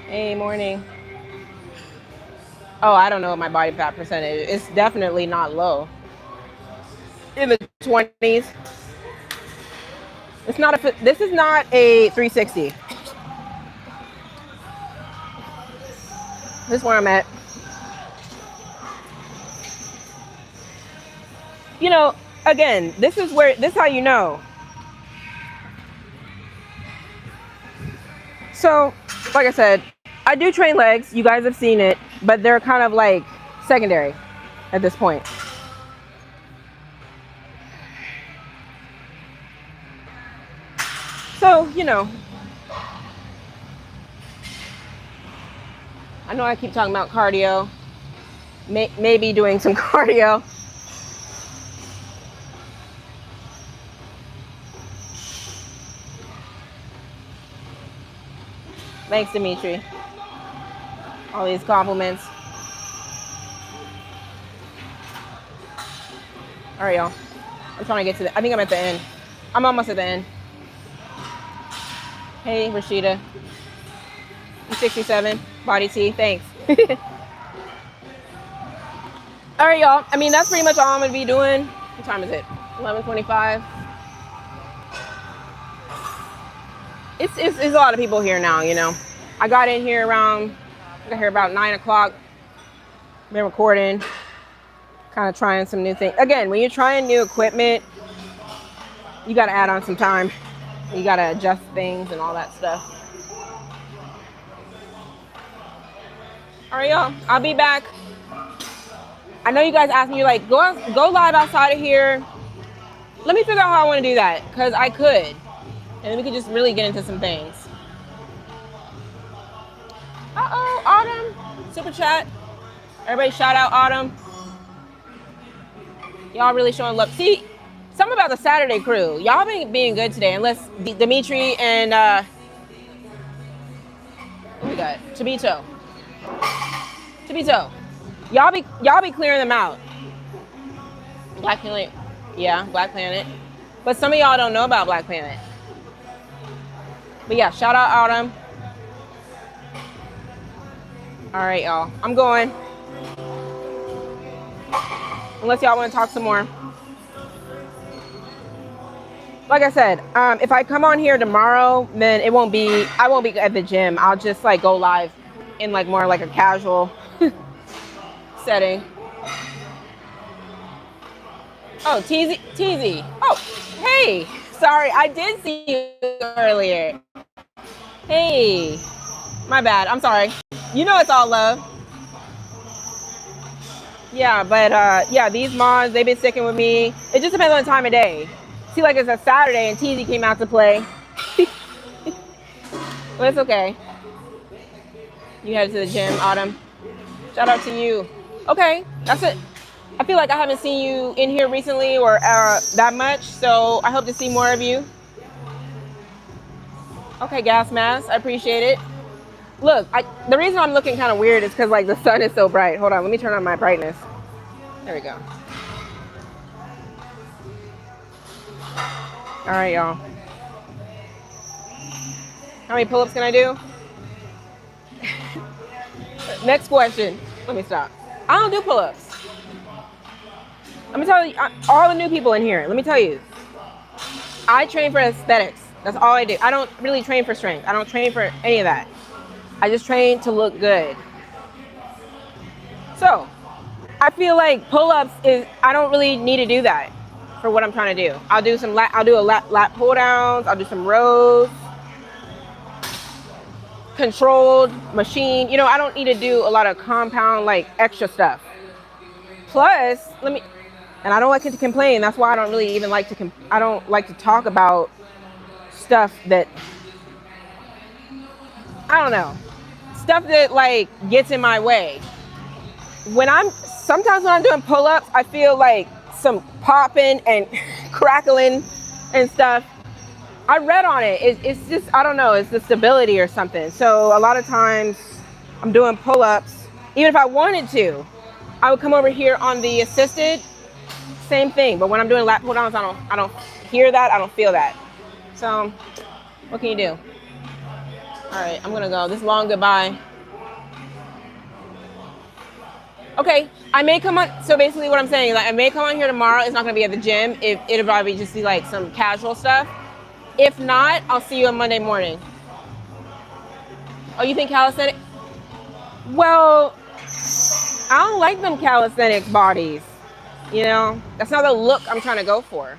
Hey, morning. Oh, I don't know what my body fat percentage is. It's definitely not low. In the 20s. This is not a 360. This is where I'm at. Again, this is how you know. So, like I said, I do train legs. You guys have seen it, but they're kind of like secondary at this point. So, I know I keep talking about cardio. Maybe doing some cardio. Thanks, Dimitri. All these compliments. All right, y'all. I'm trying to get to the, I think I'm at the end. I'm almost at the end. Hey, Rashida. I'm 67, body T, thanks. All right, y'all. I mean, that's pretty much all I'm gonna be doing. What time is it? 11:25. It's a lot of people here now, you know. I got in here around, I got here about 9 o'clock. Been recording, kind of trying some new things. Again, when you're trying new equipment, you gotta add on some time. You gotta adjust things and all that stuff. All right, y'all. I'll be back. I know you guys asked me, like, go live outside of here. Let me figure out how I want to do that, because I could. And then we could just really get into some things. Uh-oh, Autumn. Super chat. Everybody shout out Autumn. Y'all really showing love. See, something about the Saturday crew. Y'all been being good today, unless Dimitri and, what we got? Tabito. Y'all be clearing them out. Black Planet. Yeah, Black Planet. But some of y'all don't know about Black Planet. But yeah, shout out Autumn. All right, y'all. I'm going. Unless y'all want to talk some more. Like I said, if I come on here tomorrow, then I won't be at the gym. I'll just like go live in like more like a casual setting. Oh, Teasy. Oh, hey. Sorry, I did see you earlier. Hey. My bad. I'm sorry. You know it's all love. Yeah, but yeah, these mods, they've been sticking with me. It just depends on the time of day. See, like it's a Saturday and Teasy came out to play. But it's okay. You headed to the gym, Autumn. Shout out to you. Okay, that's it. I feel like I haven't seen you in here recently or that much, so I hope to see more of you. Okay, Gas Mask, I appreciate it. Look, the reason I'm looking kind of weird is because like the sun is so bright. Hold on, let me turn on my brightness. There we go. All right, y'all. How many pull-ups can I do? Next question. Let me stop. I don't do pull-ups. Let me tell you, all the new people in here, let me tell you. I train for aesthetics. That's all I do. I don't really train for strength. I don't train for any of that. I just train to look good. So, I feel like pull-ups I don't really need to do that for what I'm trying to do. I'll do a lat pull downs. I'll do some rows. Controlled machine. You know, I don't need to do a lot of compound, like extra stuff. Plus, and I don't like to complain. That's why I don't really even like to, I don't like to talk about stuff that, I don't know, stuff that like gets in my way. Sometimes when I'm doing pull-ups, I feel like some popping and crackling and stuff. I read on it. It's just, I don't know, it's the stability or something. So a lot of times I'm doing pull-ups. Even if I wanted to, I would come over here on the assisted, same thing. But when I'm doing lat pull downs, I don't hear that, I don't feel that. So what can you do? All right, I'm gonna go. This long goodbye. Okay, I may come on, so basically what I'm saying is like I may come on here tomorrow. It's not gonna be at the gym. It'll probably just be like some casual stuff. If not, I'll see you on Monday morning. Oh, you think calisthenics? Well, I don't like them calisthenics bodies. You know, that's not the look I'm trying to go for.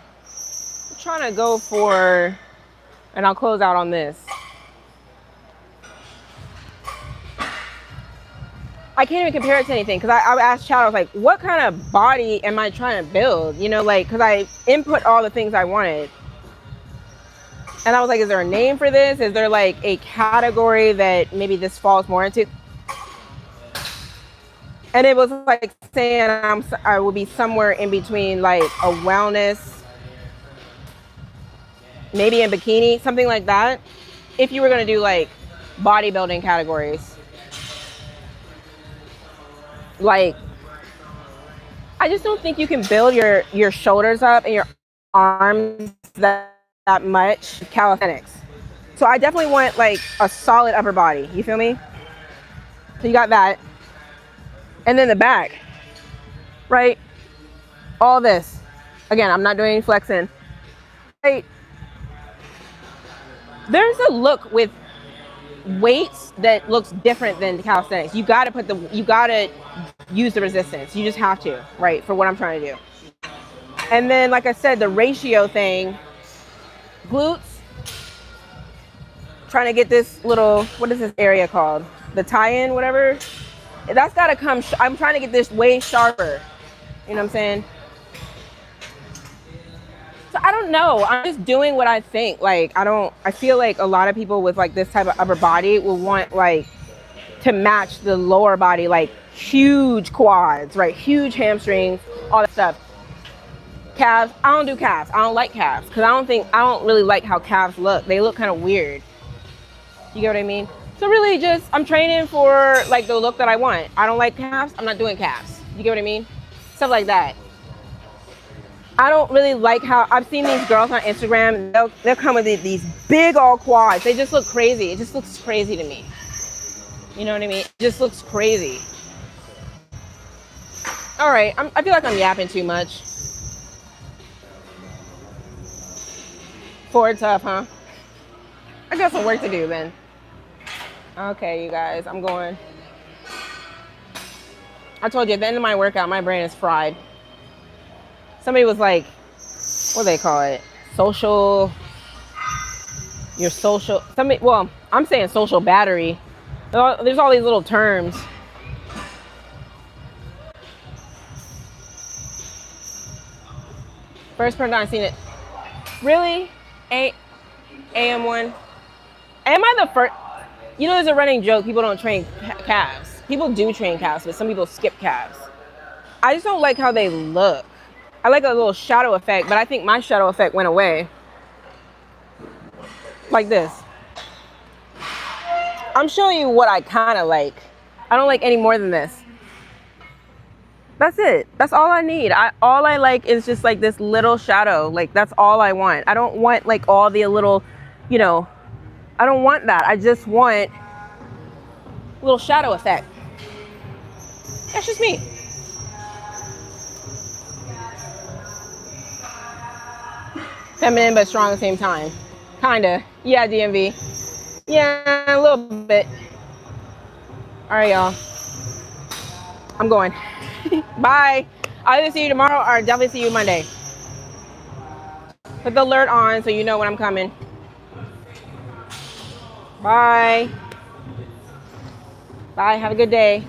I'm trying to go for, and I'll close out on this. I can't even compare it to anything because I asked Chad, I was like, what kind of body am I trying to build? You know, like, because I input all the things I wanted. And I was like, is there a name for this? Is there like a category that maybe this falls more into? And it was like saying I will be somewhere in between like a wellness, maybe in bikini, something like that. If you were going to do like bodybuilding categories. Like, I just don't think you can build your shoulders up and your arms that much with calisthenics. So I definitely want like a solid upper body. You feel me? So you got that. And then the back, right? All this. Again, I'm not doing any flexing. Right? There's a look with weights that looks different than calisthenics. You gotta use the resistance. You just have to, right? For what I'm trying to do. And then, like I said, the ratio thing, glutes, trying to get this little, what is this area called? The tie-in, whatever. That's gotta come, I'm trying to get this way sharper. You know what I'm saying? So I don't know. I'm just doing what I think. Like, I feel like a lot of people with like this type of upper body will want like to match the lower body, like huge quads, right? Huge hamstrings, all that stuff. Calves, I don't do calves. I don't like calves because I don't really like how calves look. They look kind of weird. You get what I mean? So really just, I'm training for like the look that I want. I don't like calves. I'm not doing calves. You get what I mean? Stuff like that. I don't really like how, I've seen these girls on Instagram, they'll come with these big old quads. They just look crazy. It just looks crazy to me. You know what I mean? It just looks crazy. All right, I feel like I'm yapping too much. Forward tough, huh? I got some work to do then. Okay, you guys, I'm going. I told you at the end of my workout, my brain is fried. Somebody was like, what do they call it? Well, I'm saying social battery. There's all these little terms. First person I've seen it. Really? AM1? Am I the first? You know, there's a running joke. People don't train calves. People do train calves, but some people skip calves. I just don't like how they look. I like a little shadow effect, but I think my shadow effect went away. Like this. I'm showing you what I kind of like. I don't like any more than this. That's it. That's all I need. All I like is just like this little shadow. Like that's all I want. I don't want like all the little, you know, I don't want that. I just want a little shadow effect. That's just me. Feminine but strong at the same time. Kinda. Yeah, DMV. Yeah, a little bit. All right, y'all. I'm going. Bye. I'll either see you tomorrow or definitely see you Monday. Put the alert on so you know when I'm coming. Bye. Bye. Have a good day.